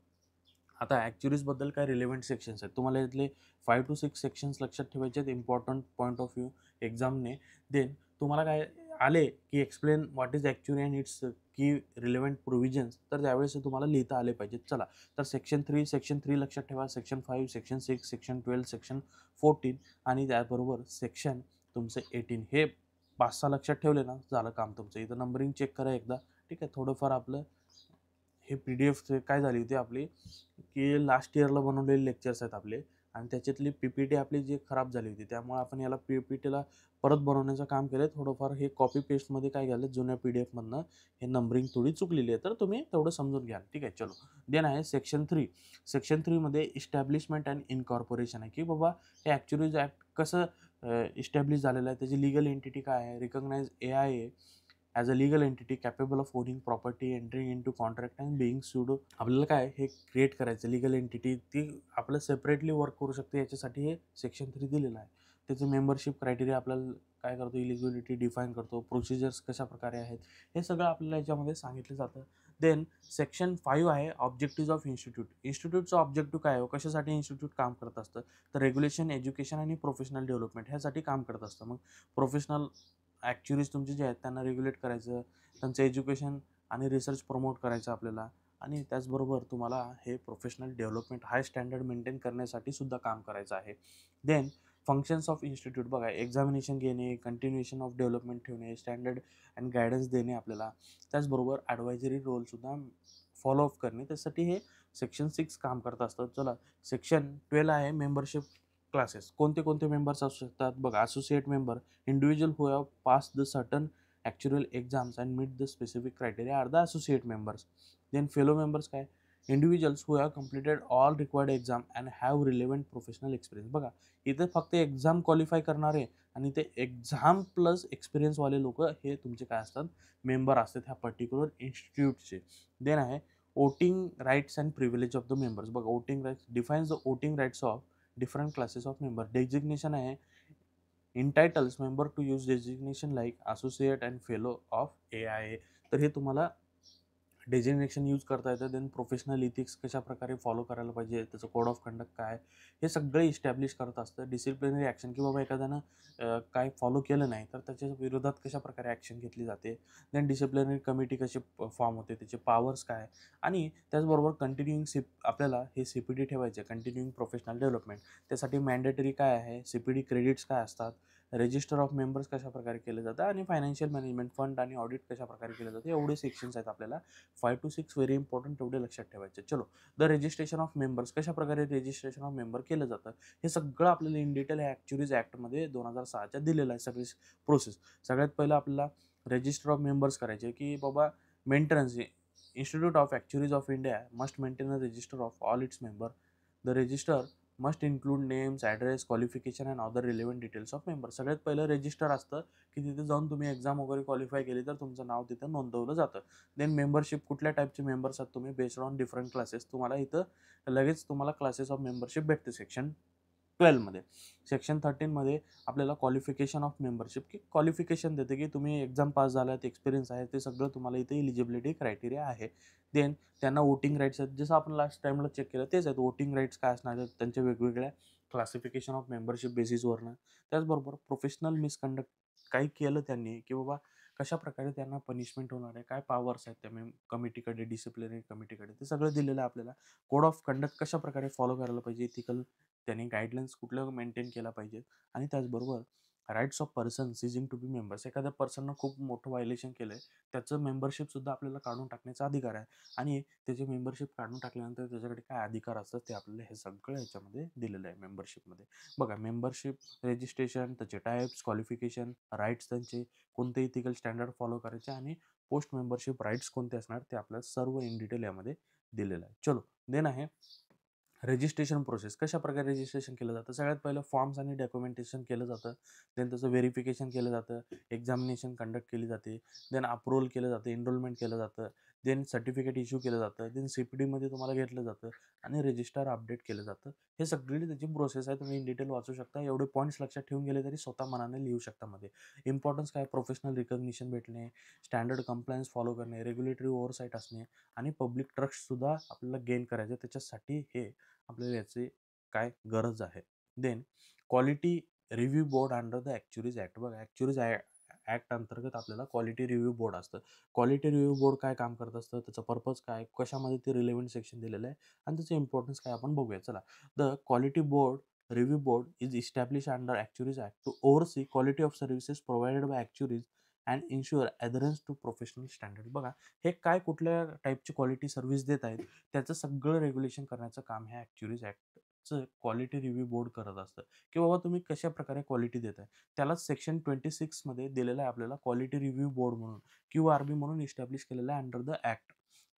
[SPEAKER 1] आता ॲक्च्युअलीजबद्दल काय रिलेव्हंट सेक्शन्स आहेत. तुम्हाला यातले 5 to 6 सेक्शन्स लक्षात ठेवायचे आहेत, इम्पॉर्टंट पॉईंट ऑफ व्ह्यू एक्झामने. देन तुम्हाला काय आले की explain what is actually and its key relevant provisions, तर त्यावेळेस हे तुम्हाला लिहिता आले पाहिजेत. चला, तर सेक्शन 3 लक्षात ठेवा, सेक्शन 5, सेक्शन 6, सेक्शन 12, सेक्शन 14, आणि त्याबरोबर सेक्शन तुमचं 18. हे 5-6 लक्षात ठेवले ना, झालं काम तुमचं. इथं नंबरिंग चेक करा एकदा. ठीक आहे, थोडंफार आपलं हे PDF काय झाली होती आपली, की लास्ट इयरला बनवलेले लेक्चर्स आहेत आपले, आणि त्याच्यातली PPT आपली जी खराब झाली होती, त्यामुळे आपण याला PPTला परत बनवण्याचं काम केलं. थोडंफार हे कॉपी पेस्टमध्ये काय झालं, जुन्या PDF मधनं हे नंबरिंग थोडी चुकलेली आहे, तर तुम्ही तेवढं समजून घ्या. ठीक आहे, चलो. देन आहे सेक्शन 3 मध्ये इस्टॅब्लिशमेंट अँड इनकॉर्पोरेशन आहे, की बाबा हे ॲक्च्युअलीज ॲक्ट कसं इस्टॅब्लिश झालेलं आहे, त्याची लिगल एंटिटी काय आहे, recognise AIA as a legal entity capable of owning property, entering into contract and being sued. आपल्याला काय हे क्रिएट करायचं लीगल एंटिटी, ती आपलं सेपरेटली वर्क करू शकते. याच्यासाठी हे सेक्शन 3 दिलेलं आहे. त्याचं मेंबरशिप क्रायटेरिया आपल्याला काय करतो, इलिजिबिलिटी डिफाईन करतो, प्रोसिजर्स कशा प्रकारे आहेत, हे सगळं आपल्याला याच्यामध्ये सांगितलं जातं. देन सेक्शन 5 आहे ऑब्जेक्टिव्ह ऑफ इन्स्टिट्यूट. इन्स्टिट्यूटचं ऑब्जेक्टिव्ह काय आहे, कशासाठी इन्स्टिट्यूट काम करत असतं, तर रेग्युलेशन, एज्युकेशन आणि प्रोफेशनल डेव्हलपमेंट ह्यासाठी काम करत असतं. मग प्रोफेशनल ॲक्च्युअलीज तुमचे जे आहेत त्यांना रेग्युलेट करायचं, त्यांचं एज्युकेशन आणि रिसर्च प्रमोट करायचं आपल्याला, आणि त्याचबरोबर तुम्हाला हे प्रोफेशनल डेव्हलपमेंट, हाय स्टँडर्ड मेंटेन करण्यासाठी सुद्धा काम करायचं आहे. देन फंक्शन्स ऑफ इन्स्टिट्यूट बघा, एक्झामिनेशन घेणे, कंटिन्युएशन ऑफ डेव्हलपमेंट ठेवणे, स्टँडर्ड अँड गायडन्स देणे आपल्याला, त्याचबरोबर ॲडवायझरी रोलसुद्धा फॉलोअप करणे, त्यासाठी हे सेक्शन 6 काम करत असतं. चला, सेक्शन 12 आहे मेंबरशिप क्लासेस. कोणते कोणते मेंबर्स असू शकतात बघा, associate member, individual who have passed the certain actual exams and meet the specific criteria are the associate members. Then fellow members काय, individuals who have completed all required exam and have relevant professional experience. बघा, इथे फक्त exam qualify करणारे आणि ते exam plus एक्सपिरियन्सवाले लोक हे तुमचे काय असतात, मेंबर असतात ह्या पर्टिक्युलर इन्स्टिट्यूटचे. देन आहे voting rights and privilege of the members. बघा, voting rights defines the voting rights of different classes of member. Designation आहे entitles member to use designation like associate and fellow of AIA. तर हे तुम्हाला designation use करता येतं. Then professional ethics कशा प्रकारे follow करायला पाहिजे, त्याचं कोड ऑफ कंडक्ट काय, हे सगळं इस्टॅब्लिश करत असतं. डिसिप्लिनरी ॲक्शन, की बाबा एखाद्यानं काय फॉलो केलं नाही तर त्याच्या विरोधात कशा प्रकारे ॲक्शन घेतली जाते. देन डिसिप्लिनरी कमिटी कशी फॉर्म होते, त्याचे पॉवर्स काय, आणि त्याचबरोबर कंटिन्युईंग आपल्याला हे CPD ठेवायचे, कंटिन्युईंग प्रोफेशनल डेव्हलपमेंट. त्यासाठी मॅन्डेटरी काय आहे, CPD क्रेडिट्स काय असतात, रजिस्टर ऑफ मेंबर्स कशा प्रकारे केलं जातं, आणि फायनान्शियल मॅनेजमेंट, फंड आणि ऑडिट कशा प्रकारे केलं जातं. एवढे सेक्शन्स आहेत आपल्याला 5 to 6 व्हेरी इम्पॉर्टंट, तेवढे लक्षात ठेवायचे. चलो, द रजिस्ट्रेशन ऑफ मेंबर्स, कशा प्रकारे रजिस्ट्रेशन ऑफ मेंबर केलं जातं, हे सगळं आपल्याला इन डिटेल ॲक्च्युअलीज ॲक्टमध्ये 2006च्या दिलेलं आहे सगळी प्रोसेस. सगळ्यात पहिलं आपल्याला रजिस्टर ऑफ मेंबर्स करायचे, की बाबा maintenance, Institute of Actuaries of India must maintain a register of all its member. The register must include names, address, qualification and other relevant details of member. सगळ्यात पहिलं register असतं, की तिथे जाऊन तुम्ही एक्झाम वगैरे क्वालिफाय केली तर तुमचं नाव तिथं नोंदवलं जातं. देन मेंबरशिप, कुठल्या टाईपचे मेंबर्स आहात तुम्ही, बेस्ड ऑन डिफरंट क्लासेस. तुम्हाला इथं लगेच तुम्हाला क्लासेस ऑफ मेंबरशिप भेटते. सेक्शन 12मध्ये. सेक्शन 13मध्ये आपल्याला क्वालिफिकेशन ऑफ मेंबरशिप, की क्वालिफिकेशन देते की तुम्ही एक्झाम पास झालात, एक्सपिरियन्स आहे, ते सगळं तुम्हाला इथे इलिजिबिलिटी क्रायटेरिया आहे. देन त्यांना वोटिंग राईट्स आहेत, जसं आपण लास्ट टाइमला चेक केलं तेच आहेत. वोटिंग राईट्स काय असणार आहेत, त्यांच्या वेगवेगळ्या क्लासिफिकेशन ऑफ मेंबरशिप बेसिसवरनं. त्याचबरोबर प्रोफेशनल मिसकंडक्ट काही केलं त्यांनी, की बाबा कशाप्रकारे त्यांना पनिशमेंट होणार आहे, काय पॉवर्स आहेत त्या कमिटीकडे, डिसिप्लिनरी कमिटीकडे, ते सगळं दिलेलं आहे आपल्याला. कोड ऑफ कंडक्ट कशाप्रकारे फॉलो करायला पाहिजे, इथिकल त्यांनी गाईडलाईन्स कुठलं मेंटेन केला पाहिजे. आणि त्याचबरोबर rights of person ceasing to be members, एखाद्या पर्सननं खूप मोठं व्हायलेशन केलं आहे, त्याचं मेंबरशिपसुद्धा आपल्याला काढून टाकण्याचा अधिकार आहे. आणि त्याची मेंबरशिप काढून टाकल्यानंतर त्याच्याकडे काय अधिकार असतात ते आपल्याला हे सगळं ह्याच्यामध्ये दिलेलं आहे मेंबरशिपमध्ये. बघा, मेंबरशिप रजिस्ट्रेशन, त्याचे टाईप्स, क्वालिफिकेशन, राईट्स त्यांचे, कोणते इथिकल स्टँडर्ड फॉलो करायचे आणि पोस्ट मेंबरशिप राईट्स कोणते असणार ते आपल्याला सर्व इन डिटेल यामध्ये दिलेलं आहे. चलो, देन आहे रजिस्ट्रेशन प्रोसेस. कशाप्रकारे रजिस्ट्रेशन केलं जातं? सगळ्यात पहिलं फॉर्म्स आणि डॉक्युमेंटेशन केलं जातं. देन त्याचं व्हेरिफिकेशन केलं जातं. एक्झामिनेशन कंडक्ट केली जाते. देन अप्रूव्हल केलं जातं. एनरोलमेंट केलं जातं. देन सर्टिफिकेट इश्यू केलं जातं. देन CPDमध्ये तुम्हाला घेतलं जातं आणि रजिस्टर अपडेट केलं जातं. हे सगळी त्याची प्रोसेस आहे. तुम्ही इन डिटेल वाचू शकता. एवढे पॉईंट्स लक्षात ठेवून गेले तरी स्वतः मनाने लिहू शकता मध्ये. इम्पॉर्टन्स काय? प्रोफेशनल रिकग्निशन भेटणे, स्टँडर्ड कंप्लायन्स फॉलो करणे, रेग्युलेटरी ओव्हरसाईट असणे आणि पब्लिक ट्रस्टसुद्धा आपल्याला गेन करायचं. त्याच्यासाठी हे आपल्याला याची काय गरज आहे. Then quality review board under the Actuaries Act. बघा, ॲक्च्युरीज ॲक्ट अंतर्गत आपल्याला क्वालिटी रिव्ह्यू बोर्ड असतं. क्वालिटी रिव्ह्यू बोर्ड काय काम करत असतं, त्याचं पर्पज काय, कशामध्ये ते रिलेव्हंट सेक्शन दिलेलं आहे आणि त्याचं इम्पॉर्टन्स काय आपण बघूया. चला, the quality board review board is establish under Actuaries Act to oversee quality of services provided by actuaries and insure adherence to professional standard. बघा, हे काय कुठल्या टाईपची क्वालिटी सर्व्हिस देत आहेत त्याचं सगळं रेग्युलेशन करण्याचं काम हे ॲक्च्युरीज ॲक्टचं क्वालिटी रिव्ह्यू बोर्ड करत असतं, की बाबा तुम्ही कशा प्रकारे क्वालिटी देताय. त्यालाच सेक्शन 26 मध्ये दिलेलं आहे आपल्याला क्वालिटी रिव्ह्यू बोर्ड म्हणून, QRB म्हणून इस्टॅब्लिश केलेलं आहे अंडर द ॲक्ट.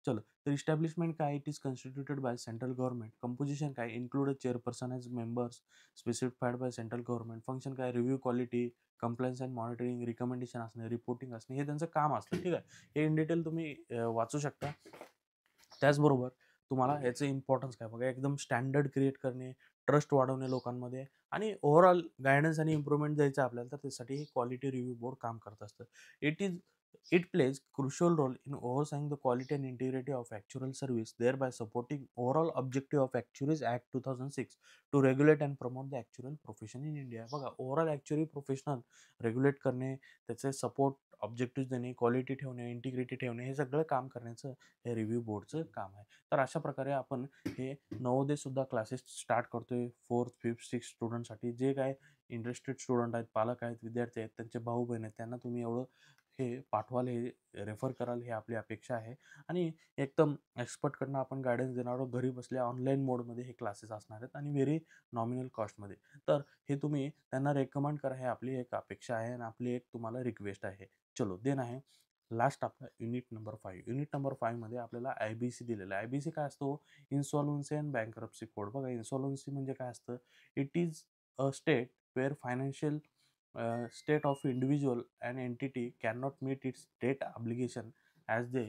[SPEAKER 1] चलो, तर इस्टॅब्लिशमेंट काय? It is constituted by central government. Composition काय? Include chairperson as members specified by central government. Function काय? Review quality, compliance and monitoring, recommendation असणे, रिपोर्टिंग असणे, हे त्यांचं काम असतं. ठीक आहे, हे इन डिटेल तुम्ही वाचू शकता. त्याचबरोबर तुम्हाला याचं इम्पॉर्टन्स काय बघा, एकदम स्टँडर्ड क्रिएट करणे, ट्रस्ट वाढवणे लोकांमध्ये आणि ओव्हरऑल गायडन्स आणि इम्प्रूव्हमेंट द्यायचं आपल्याला, तर त्यासाठी हे क्वालिटी रिव्ह्यू बोर्ड काम करत असतं. It plays crucial role in overseeing the quality and integrity of actuarial service, thereby supporting overall objective of Actuaries Act 2006 to regulate and promote the actuarial profession in India. बघा, overall ॲक्च्युअरी professional regulate करणे, त्याचे support objective देणे, quality ठेवणे, integrity ठेवणे, हे सगळं काम करण्याचं हे रिव्ह्यू बोर्डचं काम आहे. तर अशा प्रकारे आपण हे नवोदयसुद्धा क्लासेस स्टार्ट करतोय 4th, 5th, 6th स्टुडंटसाठी. जे काय इंटरेस्टेड स्टुडंट आहेत, पालक आहेत, विद्यार्थी आहेत, त्यांचे भाऊ बहीण आहेत, त्यांना तुम्ही एवढं हे पाठवाल, हे रेफर कराल, हे आपली अपेक्षा आहे. आणि एकदम एक्सपर्टकडनं आपण गायडन्स देणार आहोत. घरी बसल्या ऑनलाईन मोडमध्ये हे क्लासेस असणार आहेत आणि व्हेरी नॉमिनल कॉस्टमध्ये. तर हे तुम्ही त्यांना रेकमेंड करा, हे आपली एक अपेक्षा आहे आणि आपली एक तुम्हाला रिक्वेस्ट आहे. चलो, देन आहे लास्ट आपला युनिट नंबर 5. युनिट नंबर 5 मध्ये आपल्याला IBC दिलेला आहे. IBC काय असतो? Insolvency and bankruptcy code. बघा, इन्सॉल्व्हन्सी म्हणजे काय असतं? It is a state where financial state of individual and entity cannot meet its debt obligation as they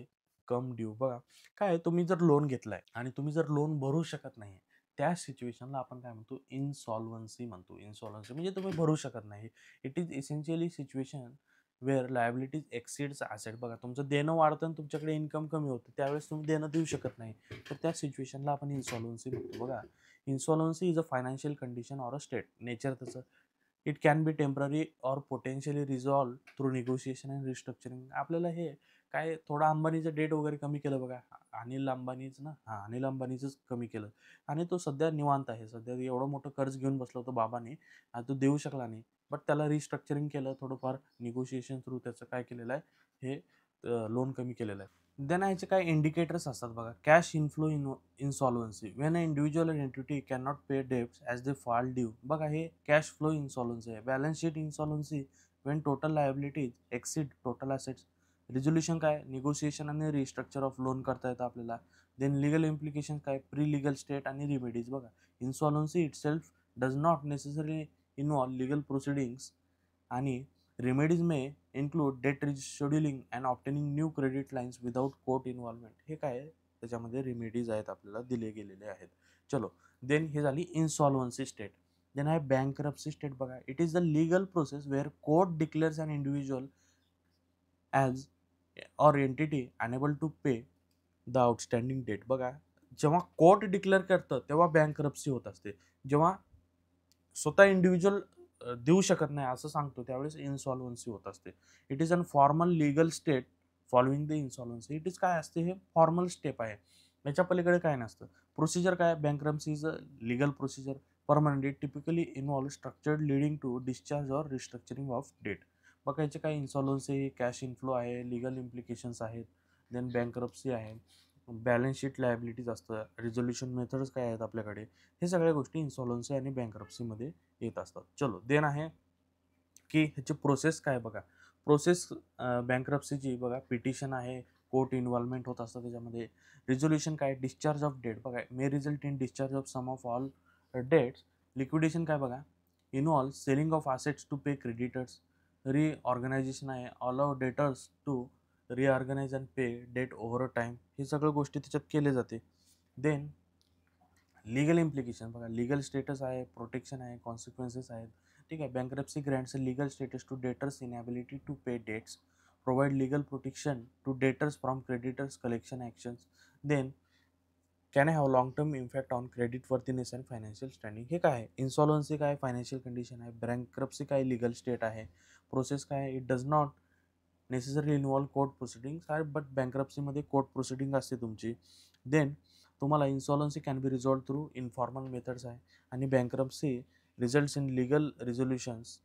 [SPEAKER 1] come due. बघा, काय तुम्ही जर लोन घेतलाय आणि तुम्ही जर लोन भरू शकत नाही, त्या सिच्युएशनला आपण काय म्हणतो? इन्सॉल्व्हन्सी म्हणतो. इन्सॉल्व्हन्सी म्हणजे तुम्ही भरू शकत नाही. It is essentially situation where liabilities exceeds asset. बघा, तुमचं देणं वाढतं आणि तुमच्याकडे इन्कम कमी होतं, त्यावेळेस तुम्ही देणं देऊ शकत नाही, तर त्या सिच्युएशनला आपण इन्सॉल्व्हन्सी म्हणतो. बघा, insolvency is a financial condition or a state. Nature त्याचं it can be temporary or potentially resolve through negotiation and restructuring. आपल्याला हे काय, थोडं अंबानीचं डेट वगैरे कमी केलं बघा, अनिल अंबानीच ना, हां, अनिल अंबानीचंच कमी केलं आणि तो सध्या निवांत आहे. सध्या एवढं मोठं कर्ज घेऊन बसलं होतं बाबाने आणि तो देऊ शकला नाही, बट त्याला रिस्ट्रक्चरिंग केलं थोडंफार, निगोशिएशन थ्रू त्याचं काय केलेलं आहे, हे लोन कमी केलेलं आहे. देन याचे काय इंडिकेटर्स असतात बघा. Cash inflow insolvency, when a individual entity can not pay debts as they fall due. बघा, हे कॅश फ्लो इन्सॉल्व्हन्सी आहे. Balance sheet insolvency when total liabilities exceed total assets. Resolution काय? निगोशिएशन आणि restructure of loan करता येतं आपल्याला. Then legal implication काय? Pre legal state आणि रिमेडीज. बघा, insolvency itself does not necessary involve legal proceedings आणि remedies may include debt scheduling and obtaining new credit lines without court involvement. हे काय आहे? त्याच्यामध्ये रेमेडीज आहेत आपल्याला दिले गेलेले आहेत. चलो, देन हे झाली इन्सॉल्व्हन्सी स्टेट. देन आहे बँकरप्सी स्टेट बघा, it is the legal process where court declares an individual as or entity unable to pay the outstanding debt. बघा, जेव्हा कोर्ट डिक्लेअर करतं तेव्हा बँकरप्सी होत असते. जेव्हा स्वतः इंडिव्हिज्युअल देऊ शकत नाही असं सांगतो त्यावेळेस इन्सॉल्व्हन्सी होत असते. It is an formal legal state following the insolvency. It is काय असते, हे फॉर्मल स्टेप आहे, याच्या पलीकडे काय नसतं. प्रोसिजर काय, bankruptcy is a legal procedure permanent. It typically involve structured leading to discharge or restructuring of debt. बघा, याचे काय इन्सॉल्व्हन्सी, कॅश इन्फ्लो आहे, लीगल इम्प्लिकेशन्स आहेत, देन बँकरप्सी आहे, बॅलन्स शीट लायबिलिटीज असतं, रिझोल्युशन मेथड्स काय आहेत आपल्याकडे, हे सगळ्या गोष्टी इन्सॉल्व्हन्सी आणि बँकरप्सीमध्ये येत असतात. चलो, देन आहे की ह्याची प्रोसेस काय बघा. प्रोसेस बँकरप्सीची बघा, पिटिशन आहे, कोर्ट इन्व्हॉल्वमेंट होत असतं त्याच्यामध्ये. रिझोल्युशन काय, डिस्चार्ज ऑफ डेट बघा, may result in discharge of some of all debts. Liquidation काय बघा, involve selling of assets to pay creditors. Reorganization आहे, all debtors to reorganize and pay debt over time. हे सगळ्या गोष्टी त्याच्यात केले जाते. देन लीगल इम्प्लिकेशन बघा, लीगल स्टेटस आहे, प्रोटेक्शन आहे, कॉन्सिक्वेन्सेस आहेत. ठीक आहे. Bankruptcy grants a legal status to debtors inability to pay debts, provide legal protection to debtors from creditors collection actions. Then can have long term impact on creditworthiness and financial standing. हे काय आहे, इन्सॉल्व्हन्सी काय, financial condition आहे, bankruptcy काय, legal state आहे, process काय, it does not necessary involve court proceedings आहे, but बँकरप्सीमध्ये कोर्ट प्रोसिडिंग असते तुमची. देन तुम्हाला insolvency can be resolve through informal methods आहे, आणि bankruptcy results in legal resolutions.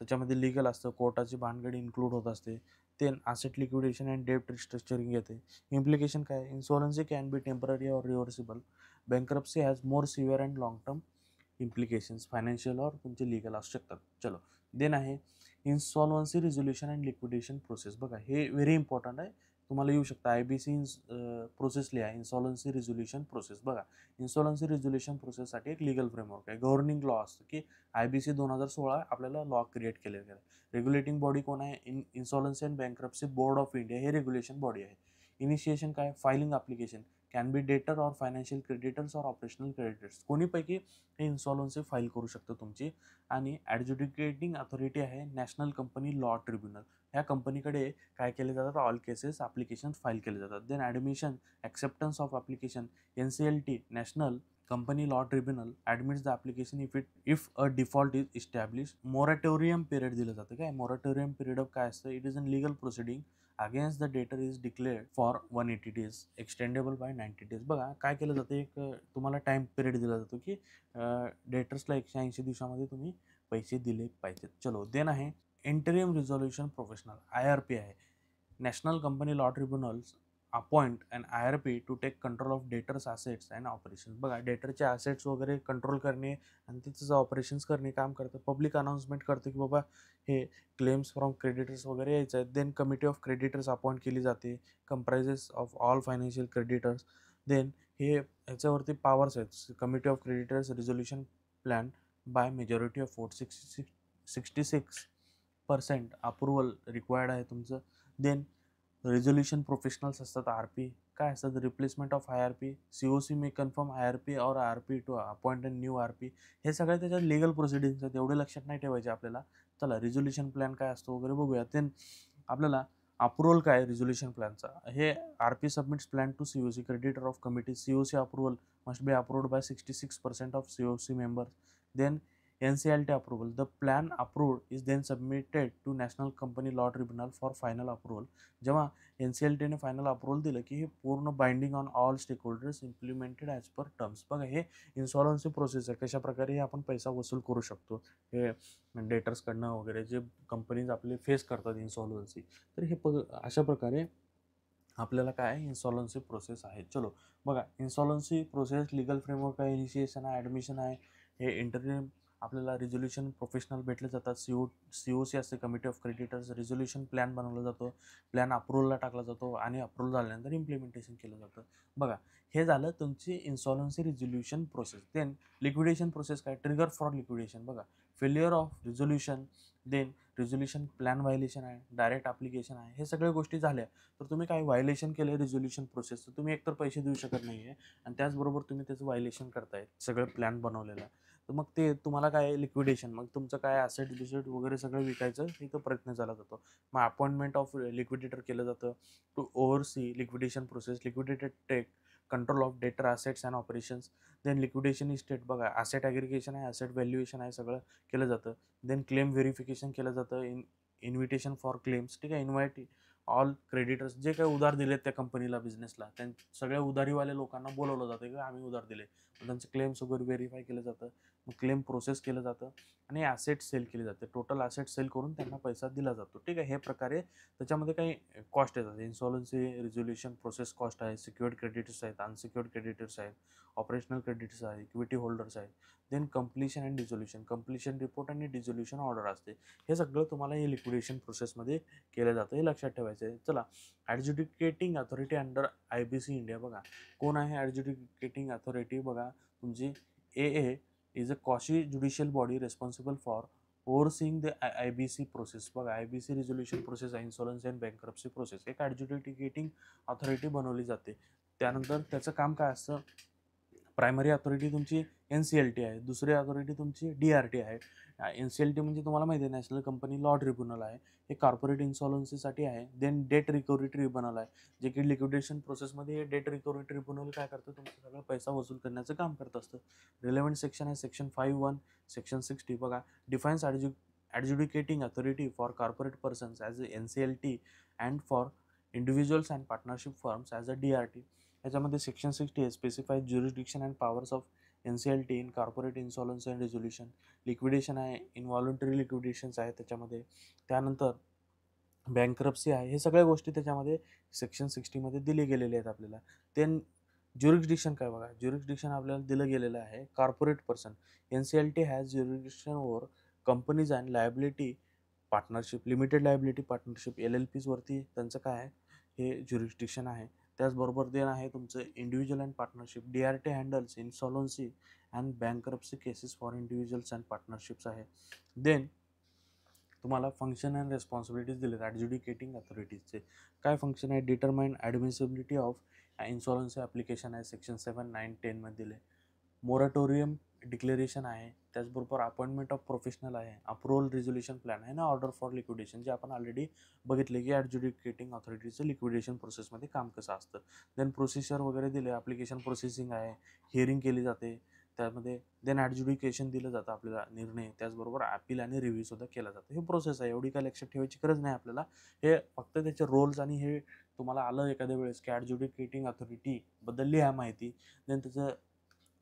[SPEAKER 1] त्याच्यामध्ये लीगल असतं, कोर्टाची भानगडी इन्क्लूड होत असते. Then asset liquidation and debt restructuring येते. इम्प्लिकेशन काय, insolvency can be temporary or reversible. Bankruptcy has more severe and long term implications, financial और तुमचे लीगल असू शकतात. चलो, देन आहे इन्सॉल्व्हन्सी रिझोल्युशन अँड लिक्विडेशन प्रोसेस. बघा, हे व्हेरी इम्पॉर्टंट आहे, तुम्हाला येऊ शकतं IBC प्रोसेस लिहा, इन्सॉल्व्हन्सी रिझोल्युशन प्रोसेस. बघा, इन्सॉल्व्हन्सी रिझोल्युशन प्रोसेससाठी एक लीगल फ्रेमवर्क आहे, गव्हर्निंग लॉ असतं, की IBC 2016 आपल्याला लॉ क्रिएट केलेलं आहे. रेग्युलेटिंग बॉडी कोण आहे, insolvency and bankruptcy board of India, हे रेग्युलेशन बॉडी आहे. इनिशिएशन काय, filing application, can be debtor or financial creditors or operational creditors, कोणीपैकी हे इन्सॉल्व्हन्सी फाईल करू शकतं तुमची. आणि ॲडज्युडिकेटिंग अथॉरिटी आहे नॅशनल कंपनी लॉ ट्रिब्युनल. ह्या कंपनीकडे काय केले जातात, ऑल केसेस ॲप्लिकेशन फाईल केले जातात. Then admission acceptance of application, NCLT national company law tribunal admits the application if a default is establish. Moratorium period दिलं जातं. काय मोरॅटोरियम पिरियड ऑफ काय असतं, it is an legal proceeding against the debtor is declared for 180 days extendable by 90 days. बघा, काय केलं जातं, एक तुम्हाला टाईम पिरियड दिला जातो की डेटर्सला 180 दिवसामध्ये तुम्ही पैसे दिले पाहिजेत. चलो, देन आहे इंटरिम रिझोल्युशन प्रोफेशनल, IRP आहे. National company law tribunals appoint and IRP to take control of debtors assets and operations. बघा, डेटरचे असेट्स वगैरे कंट्रोल करणे आणि त्याचं ऑपरेशन्स करणे काम करतं. पब्लिक अनाऊन्समेंट करते की बाबा हे क्लेम्स फ्रॉम क्रेडिटर्स वगैरे यायचं आहे. Then committee of creditors appoint केली जाते, comprises of all financial creditors. Then हे ह्याच्यावरती पॉवर्स आहेत, committee of creditors resolution plan by majority of vote, 66% approval required आहे तुमचं. देन रिझोल्युशन प्रोफेशनल्स असतात, RP काय असतात, replacement of IRP, COC may confirm IRP or IRP to appoint a new RP. हे सगळे त्याच्यात लीगल प्रोसिडिंग्स आहेत, एवढे लक्षात नाही ठेवायचे आपल्याला. चला, रिझोल्युशन प्लॅन काय असतो वगैरे बघूया. देन आपल्याला अप्रुव्हल काय रिझोल्युशन प्लॅनचा, हे RP submits plan to COC creditor of committee. COC approval must be approved by 66% of COC members. Then NCLT approval. The plan approved is then submitted to National Company Law Tribunal for final approval. जेव्हा NCLT ने final approval दिलं की हे पूर्ण binding on all stake holders implemented as per terms. बघा, हे इन्सॉल्व्हन्सी process आहे, कशाप्रकारे आपण पैसा वसूल करू शकतो हे डेटर्सकडनं वगैरे, जे कंपनीज आपले फेस करतात इन्सॉल्व्हन्सी. तर हे अशा प्रकारे आपल्याला काय इन्सॉल्व्हन्सी प्रोसेस आहे. चलो, बघा, इन्सॉल्व्हन्सी प्रोसेस लीगल फ्रेमवर्क आहे, इनिशिएशन आहे, ॲडमिशन आहे, हे इंटरनेम आपल्याला रिझोल्युशन प्रोफेशनल भेटले जातात. COC असते, committee of creditors. Resolution plan बनवला जातो, प्लॅन अप्रूव्हलला टाकला जातो आणि अप्रूव्हल झाल्यानंतर इम्प्लिमेंटेशन केलं जातं. बघा, हे झालं तुमची insolvency resolution process. Then liquidation process काय, ट्रिगर फॉर लिक्विडेशन. बघा, failure of resolution, then resolution plan violation आहे, डायरेक्ट ॲप्लिकेशन आहे. हे सगळ्या गोष्टी झाल्या तर तुम्ही काय व्हायलेशन केलं रिझोल्युशन प्रोसेस, तर तुम्ही एकतर पैसे देऊ शकत नाही आहे आणि त्याचबरोबर तुम्ही त्याचं व्हायलेशन करताय सगळं प्लॅन बनवलेलं. तर मग ते तुम्हाला काय लिक्विडेशन, मग तुमचं काय ॲसेट बिसेट वगैरे सगळं विकायचं इथं प्रयत्न केला जातो. मग अपॉइंटमेंट ऑफ लिक्विडेटर केलं जातं to oversee liquidation process. Liquidated take control of debtor assets and operations. Then liquidation estate बघा, ॲसेट ॲग्रिगेशन आहे, ॲसेट व्हॅल्युएशन आहे, सगळं केलं जातं. देन क्लेम व्हेरिफिकेशन केलं जातं. इन्व्हिटेशन फॉर क्लेम्स, ठीक आहे, इन्व्हाइट ऑल क्रेडिटर्स, जे काही उधार दिलेत त्या कंपनीला बिझनेसला, सगळ्या उधारीवाल्या लोकांना बोलवलं जातं की आम्ही उधार दिले, त्यांचे क्लेम्स वगैरे व्हेरीफाय केलं जातं. मग क्लेम प्रोसेस केलं जातं आणि ॲसेट सेल केले जाते. टोटल ॲसेट सेल करून त्यांना पैसा दिला जातो, ठीक आहे. हे प्रकारे त्याच्यामध्ये काही कॉस्ट येतात. इन्सॉल्वन्सी रिझोल्युशन प्रोसेस कॉस्ट आहे, सिक्युअर्ड क्रेडिटर्स आहेत, अनसिक्युअर्ड क्रेडिटर्स आहेत, ऑपरेशनल क्रेडिटर्स आहेत, इक्विटी होल्डर्स आहेत. Then completion and dissolution, completion report आणि डिझोल्युशन ऑर्डर असते. हे सगळं तुम्हाला हे लिक्विडेशन प्रोसेसमध्ये केलं जातं, हे लक्षात ठेवायचं आहे. चला, adjudicating authority under IBC India बघा. कोण आहे ॲडज्युडिकेटिंग अथॉरिटी? बघा, तुमची AA is a quasi judicial body responsible for overseeing the IBC process. बघा, IBC resolution process, insurance and bankruptcy process, एक ॲडज्युडिकेटिंग अथॉरिटी बनवली जाते. त्यानंतर त्याचं काम काय असतं? प्रायमरी अथॉरिटी तुमची NCLT आहे, दुसरी अथॉरिटी तुमची DRT आहे. NCLT म्हणजे तुम्हाला माहिती आहे, नॅशनल कंपनी लॉ ट्रिब्युनल आहे, हे कॉर्पोरेट इन्सॉल्वन्सीसाठी आहे. देन डेट रिकव्हरी ट्रिब्युनल आहे, जे की लिक्विडेशन प्रोसेसमध्ये हे डेट रिकव्हरी ट्रिब्युनल काय करतं? तुमचं सगळं पैसा वसूल करण्याचं काम करत असतं. रिलेव्हंट सेक्शन आहे सेक्शन 5(1), सेक्शन 60. बघा, defines adjudicating authority for corporate persons as a NCLT and for individuals and partnership firms as a DRT. याच्यामध्ये सेक्शन 60 आहे, specified jurisdiction and powers of NCLT in corporate insolvency and resolution. Liquidation आहे, involuntary लिक्विडेशन्स आहे त्याच्यामध्ये. त्यानंतर बँकरप्सी आहे. हे सगळ्या गोष्टी त्याच्यामध्ये सेक्शन 60मध्ये दिले गेलेले आहेत आपल्याला. देन ज्युरिस्डिक्शन काय बघा, ज्युरिस्डिक्शन आपल्याला दिलं गेलेलं आहे corporate person. NCLT has jurisdiction over companies and liability partnership, limited liability partnership, LLPs वरती त्यांचं काय आहे? हे ज्युरिस्डिक्शन आहे. त्याचबरोबर देन आहे तुमचं individual and partnership. DRT handles insolvency and bankruptcy cases for individuals and partnerships आहे. देन तुम्हाला फंक्शन अँड रिस्पॉन्सिबिलिटीज दिलेत ॲडज्युडिकेटिंग अथॉरिटीजचे. काय फंक्शन आहे? Determine admissibility of insurance application आहे, सेक्शन 7, 9, 10मध्ये दिले. मोरेटोरियम डिक्लेरेशन आहे. त्याचबरोबर अपॉइंटमेंट ऑफ प्रोफेशनल आहे, अप्रुव्हल रिझोल्युशन प्लॅन आहे ना, ऑर्डर फॉर लिक्विडेशन, जे आपण ऑलरेडी बघितले की ॲडज्युडिकेटिंग अथॉरिटीचं लिक्विडेशन प्रोसेसमध्ये काम कसं असतं. देन प्रोसिजर वगैरे दिले, ॲप्लिकेशन प्रोसेसिंग आहे, हिअरिंग केली जाते त्यामध्ये. देन ॲडज्युडिकेशन दिलं जातं आपल्याला, निर्णय. त्याचबरोबर अपील आणि रिव्ह्यूसुद्धा केला जातो. हे प्रोसेस आहे, एवढी काय लक्षात ठेवायची गरज नाही आपल्याला. हे फक्त त्याचे रोल्स आणि हे तुम्हाला आलं एखाद्या वेळेस की ॲडज्युडिकेटिंग अथॉरिटीबद्दल लिहा माहिती. देन त्याचं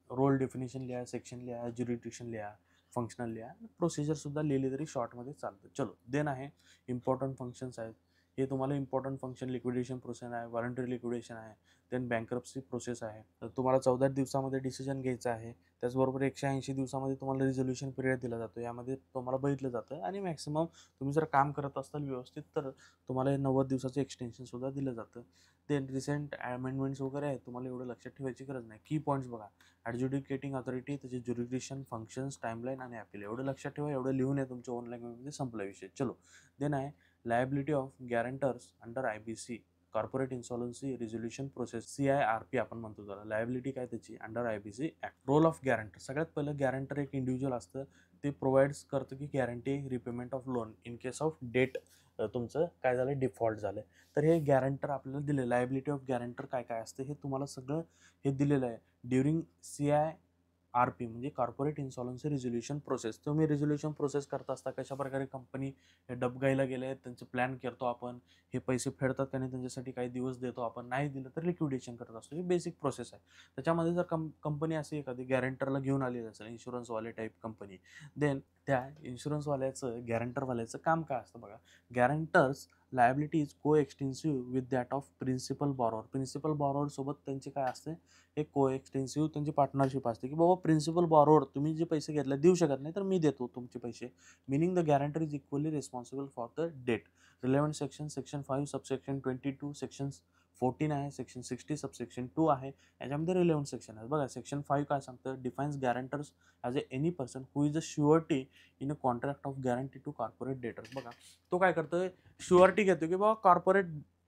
[SPEAKER 1] रोल डेफिनेशन लिहा, सेक्शन लिहा, ज्युरिडिक्शन लिहा, फंक्शनल लिहा, प्रोसिजरसुद्धा लिहिली तरी शॉर्टमध्ये चालतं. चलो, देन आहे इम्पॉर्टंट फंक्शन्स आहेत. हे तुम्हाला इम्पॉर्टंट फंक्शन लिक्विडेशन प्रोसेस आहे, वॉलंटरी लिक्विडेशन आहे, देन बँकरप्सी प्रोसेस आहे. तर तुम्हाला 14 दिवसामध्ये डिसिजन घ्यायचं आहे. त्याचबरोबर 180 दिवसामध्ये तुम्हाला रिझोल्युशन पिरियड दिला जातो. यामध्ये तुम्हाला बघितलं जातं आणि मॅक्सिमम तुम्ही जर काम करत असाल व्यवस्थित तर तुम्हाला 90 दिवसाचं एक्सटेन्शनसुद्धा दिलं जातं. देन रिसेंट अमेंडमेंट्स वगैरे आहेत, तुम्हाला एवढं लक्षात ठेवायची गरज नाही. की पॉईंट्स बघा, ॲडज्युडिकेटिंग अथॉरिटी, त्याचे ज्युरिडिक्शन, फंक्शन्स, टाईमलाईन आणि अपील, एवढं लक्षात ठेवा. एवढं लिहून आहे तुमच्या ओन लँग्वेजमध्ये, संपला विषय. चलो, देन आहे liability of guarantors under IBC corporate insolvency resolution process, CIRP आपण म्हणतो त्याला. लायबिलिटी काय त्याची? Under IBC act. Role of guarantor, सगळ्यात पहिलं गॅरंटर एक इंडिव्हिज्युअल असतं, ते प्रोव्हाइड्स करतं की guarantee repayment of loan in case of debt, तुमचं काय झालं, डिफॉल्ट झालं. तर हे गॅरंटर आपल्याला दिले. लायबिलिटी ऑफ गॅरंटर काय काय असतं हे तुम्हाला सगळं हे दिलेलं आहे. ड्युरिंग CIRP म्हणजे कॉर्पोरेट इन्सॉल्वन्सी रिझोल्युशन प्रोसेस. तुम्ही रिझोल्युशन प्रोसेस करत असता, कशाप्रकारे कंपनी डबघाईला गेले आहेत, त्यांचे प्लॅन करतो आपण, हे पैसे फेडतात का नाही त्यांच्यासाठी काही दिवस देतो आपण, नाही दिलं तर लिक्विडेशन करत असतो. ही बेसिक प्रोसेस आहे. त्याच्यामध्ये जर कंपनी अशी एखादी गॅरंटरला घेऊन आलेली असेल, इन्शुरन्सवाले टाईप कंपनी, देन त्या इन्शुरन्सवाल्याचं, गॅरंटरवाल्याचं काम काय असतं बघा. Guarantor's liability is coextensive with that of principal borrower. Principal borrower सोबत त्यांचे काय असते, एक को एक्सटेन्सिव्ह त्यांची पार्टनरशिप असते की बाबा प्रिन्सिपल बॉरोवर तुम्ही जे पैसे घेतले देऊ शकत नाही तर मी देतो तुमचे पैसे. Meaning the guarantor is equally responsible for the debt. Relevant section, section 5 subsection 22, section 14 आहे, सेक्शन 60 सबसेक्शन 2 आहे. याच्यामध्ये रिलेव्हंट सेक्शन आहे बघा. सेक्शन 5 काय सांगतं? Defines guarantors as any person who is a surety in a contract of guarantee to corporate debtors. बघा, तो काय करतोय? शुअरिटी घेतो की बाबा कॉर्पोरेट,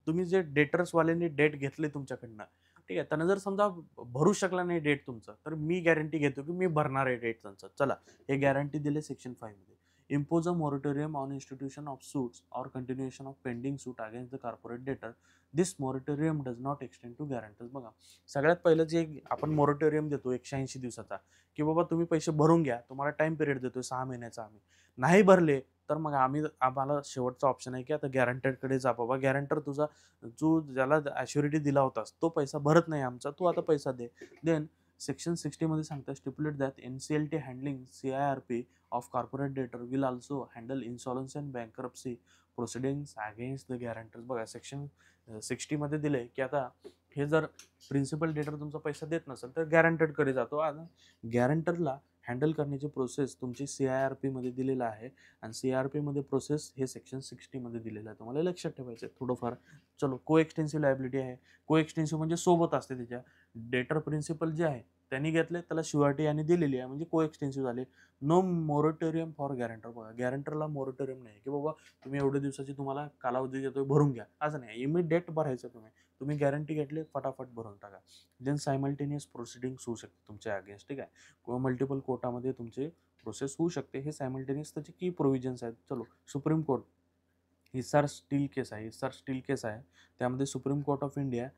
[SPEAKER 1] तुम्ही जे डेटर्सवाल्यांनी डेट घेतले तुमच्याकडनं, ठीक आहे. त्यानं जर समजा भरू शकला नाही डेट तुमचं, तर मी गॅरंटी घेतो की मी भरणार आहे डेट त्यांचं. चला, हे गॅरंटी दिले सेक्शन 5 मध्ये. Impose a moratorium on institution of suits or continuation of pending suit against the corporate debtor. This moratorium does not extend to guarantors. बघा, सगळ्यात पहिलं जे आपण मोरेटोरियम देतो 180 दिवसाचा, की बाबा तुम्ही पैसे भरून घ्या. तुम्हाला टाइम पिरियड देतोय 6 महिन्याचा आम्ही. नाही भरले तर मग आम्हाला शेवटचा ऑप्शन आहे की आता गॅरंटरकडे जा बाबा. गॅरंटर तुझा तू ज्याला ॲश्युरिटी दिला होतास तो पैसा भरत नाही आमचा, तू आता पैसा दे. देन सेक्शन 60 मध्ये सांगतात stipulate that NCLT handling CIRP of corporate debtor will also handle insolvency and bankruptcy proceedings against the guarantors. बघा, सेक्शन 60 मध्ये दिले की आता हे जर प्रिन्सिपल डेटर तुमचा पैसा देत नसेल तर गॅरंटरकडे जातो. आता गॅरंटरला हँडल करण्याची प्रोसेस तुमची CIRP मध्ये दिलेला आहे आणि CIRP मध्ये प्रोसेस हे सेक्शन 60 मध्ये दिलेलं आहे. तुम्हाला लक्षात ठेवायचं आहे थोडंफार. चलो, को एक्सटेन्सिव्ह लायबिलिटी आहे. को एक्सटेन्सिव्ह म्हणजे सोबत असते त्याच्या. डेटर प्रिन्सिपल जे आहे त्यांनी घेतले, त्याला श्युरिटी आणि दिलेली आहे म्हणजे को एक्सटेन्सिव्ह झाले. No moratorium for guarantor. बघा, गॅरंटरला मोरेटोरियम नाही की बाबा तुम्ही एवढ्या दिवसाची तुम्हाला कालावधी देतोय भरून घ्या, असं नाही. इमिडिएट भरायचं तुम्ही गॅरंटी घेतली, फटाफट भरून टाका. देन सायमल्टेनियस प्रोसिडिंग्स होऊ शकते तुमच्या अगेन्स्ट, ठीक आहे. किंवा मल्टिपल कोर्टामध्ये तुमचे प्रोसेस होऊ शकते. हे सायमल्टेनियस त्याचे की प्रोव्हिजन्स आहेत. चलो, सुप्रीम कोर्ट हिसार स्टील केस आहे. हिसार स्टील केस आहे, त्यामध्ये supreme court of India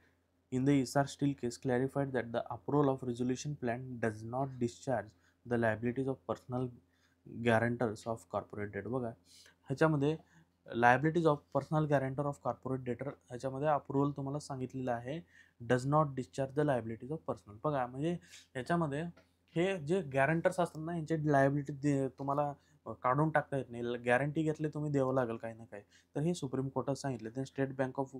[SPEAKER 1] in the Isar Steel case clarified that the approval of resolution plan does not discharge the liabilities of personal guarantors of corporate debt. बघा, ह्याच्यामध्ये liabilities of personal guarantor of corporate डेटर ह्याच्यामध्ये approval तुम्हाला सांगितलेलं आहे, does not discharge the liabilities of personal. बघा, म्हणजे ह्याच्यामध्ये हे जे गॅरंटर्स असतात ना, यांचे लायबिलिटी तुम्हाला काढून टाकता येत नाही. गॅरंटी घेतले तुम्ही द्यावं लागेल काही ना काही. तर हे सुप्रीम कोर्टात सांगितलं. तर State Bank of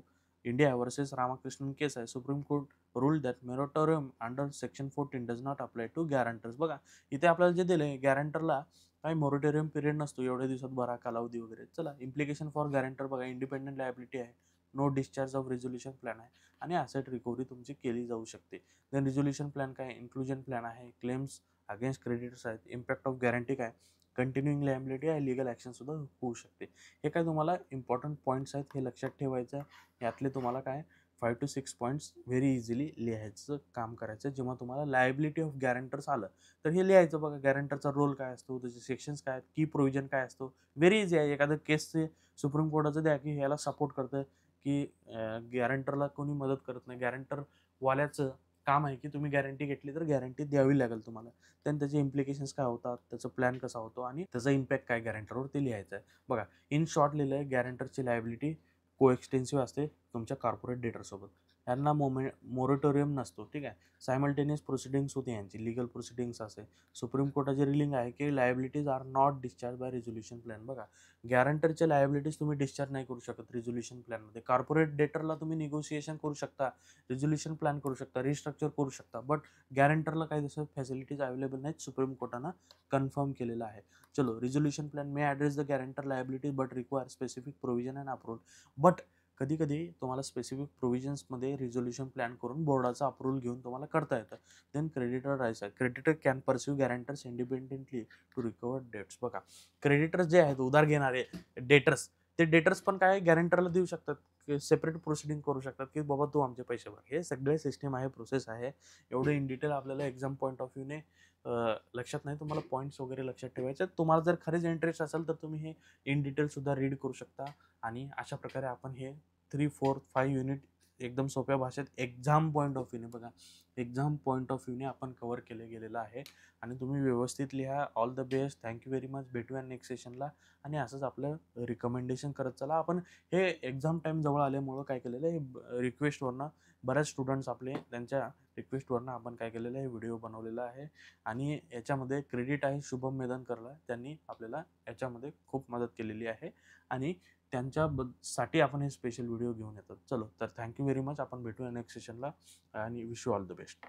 [SPEAKER 1] India versus Ramakrishnan case आहे. Supreme court rule that moratorium under section 14 does not apply to guarantors. बघा, इथे आपल्याला जे दिले गॅरंटरला काही मोरेटोरियम पिरियड नसतो, एवढ्या दिवसात भरा कालावधी वगैरे. चला, इम्प्लिकेशन फॉर गॅरंटर बघा, इंडिपेंडंट लायबिलिटी आहे, no discharge of resolution plan आहे आणि ॲसेट रिकव्हरी तुमची केली जाऊ शकते. देन रिझोल्युशन प्लॅन काय, इन्क्लुजन प्लॅन आहे, क्लेम्स अगेन्स्ट क्रेडिटर्स आहेत, इम्पॅक्ट ऑफ गॅरंटी काय, कंटिन्युइंग लायबिलिटी आहे, लिगल ॲक्शन सुद्धा होऊ शकते. हे काय तुम्हाला इम्पॉर्टंट पॉईंट्स आहेत, हे लक्षात ठेवायचं आहे. यातले तुम्हाला काय 5 to 6 पॉईंट्स व्हेरी इझिली लिहायचं काम करायचं. जेव्हा तुम्हाला लायबिलिटी ऑफ गॅरंटर्स आलं तर हे लिहायचं. बघा, गॅरंटरचा रोल काय असतो, त्याचे सेक्शन्स काय आहेत, की प्रोव्हिजन काय असतो. व्हेरी इझी आहे. एखादं केसचे सुप्रीम कोर्टाचं द्या की ह्याला सपोर्ट करतं की गॅरंटरला कोणी मदत करत नाही. गॅरंटरवाल्याचं काम आहे की तुम्ही गॅरंटी घेतली तर गॅरंटी द्यावी लागेल तुम्हाला. त्याने त्याचे इम्प्लिकेशन्स काय होतात, त्याचा प्लॅन कसा होतो आणि त्याचा इम्पॅक्ट काय गॅरंटरवर ते लिहायचं आहे. बघा, इन शॉर्ट लिहिलं आहे, गॅरंटरची लायबिलिटी को एक्सटेन्सिव्ह असते तुमच्या कॉर्पोरेट डेटरसोबत. यांना मोरेटोरियम नसतो, ठीक आहे. सायमल्टेनियस प्रोसिडिंग्स होते यांची, लिगल प्रोसिडिंग्स असे. सुप्रीम कोर्टाची रिलिंग आहे की liabilities are not discharge by resolution plan. बघा, गॅरंटरचे लायबिलिटीज तुम्ही डिस्चार्ज नाही करू शकत रिझोल्युशन प्लॅनमध्ये. कॉर्पोरेट डेटरला तुम्ही निगोशिएशन करू शकता, रिझोल्युशन प्लॅन करू शकता, रिस्ट्रक्चर करू शकता, बट गॅरंटरला काही तसं फॅसिलिटीज अवेलेबल नाहीत. सुप्रीम कोर्टानं कन्फर्म केलेलं आहे. चलो, resolution plan may address the guarantor liability but require specific provision and approval. But कधी कधी तुम्हाला स्पेसिफिक प्रोव्हिजन्समध्ये रिझोल्युशन प्लॅन करून बोर्डाचा अप्रूव्हल घेऊन तुम्हाला करता येतं. देन क्रेडिटर राईट्स आहे. Creditor can pursue guarantors independently to recover debts. बघा, क्रेडिटर्स जे आहेत, उधार घेणारे डेटर्स, ते डेटर्स पण काय गॅरंटरला देऊ शकतात, सेपरेट प्रोसिडिंग करू शकतात की बाबा तू आमचे पैसे भर. हे सगळे सिस्टीम आहे, प्रोसेस आहे. एवढं इन डिटेल आपल्याला एक्झाम पॉईंट ऑफ व्ह्यूने लक्षात नाही. तुम्हाला पॉईंट्स वगैरे लक्षात ठेवायचे. तुम्हाला जर खरेच इंटरेस्ट असेल तर तुम्ही हे इन डिटेल सुद्धा रीड करू शकता. आणि अशा प्रकारे आपण हे 3, 4, 5 युनिट एकदम सोप्या भाषेत एक्झाम पॉईंट ऑफ व्ह्यूने, बघा, एक्झाम पॉईंट ऑफ व्ह्यूने आपण कव्हर केले गेलेलं आहे. आणि तुम्ही व्यवस्थित लिहा. All the best. Thank you very much. भेटूया नेक्स्ट सेशनला. आणि असंच आपलं रिकमेंडेशन करत चला. आपण हे एक्झाम टाईम जवळ आल्यामुळं काय केलेलं आहे, हे रिक्वेस्टवरनं बऱ्याच स्टुडंट्स आपले त्यांच्या रिक्वेस्टवरनं आपण काय केलेलं आहे, व्हिडिओ बनवलेला आहे. आणि याच्यामध्ये क्रेडिट आहे शुभम मेदनकरला, त्यांनी आपल्याला याच्यामध्ये खूप मदत केलेली आहे आणि त्यांच्यासाठी आपण हे स्पेशल व्हिडिओ घेऊन येतो. चलो, तर थँक्यू व्हेरी मच. आपण भेटूया नेक्स्ट सेशनला आणि wish you all the best.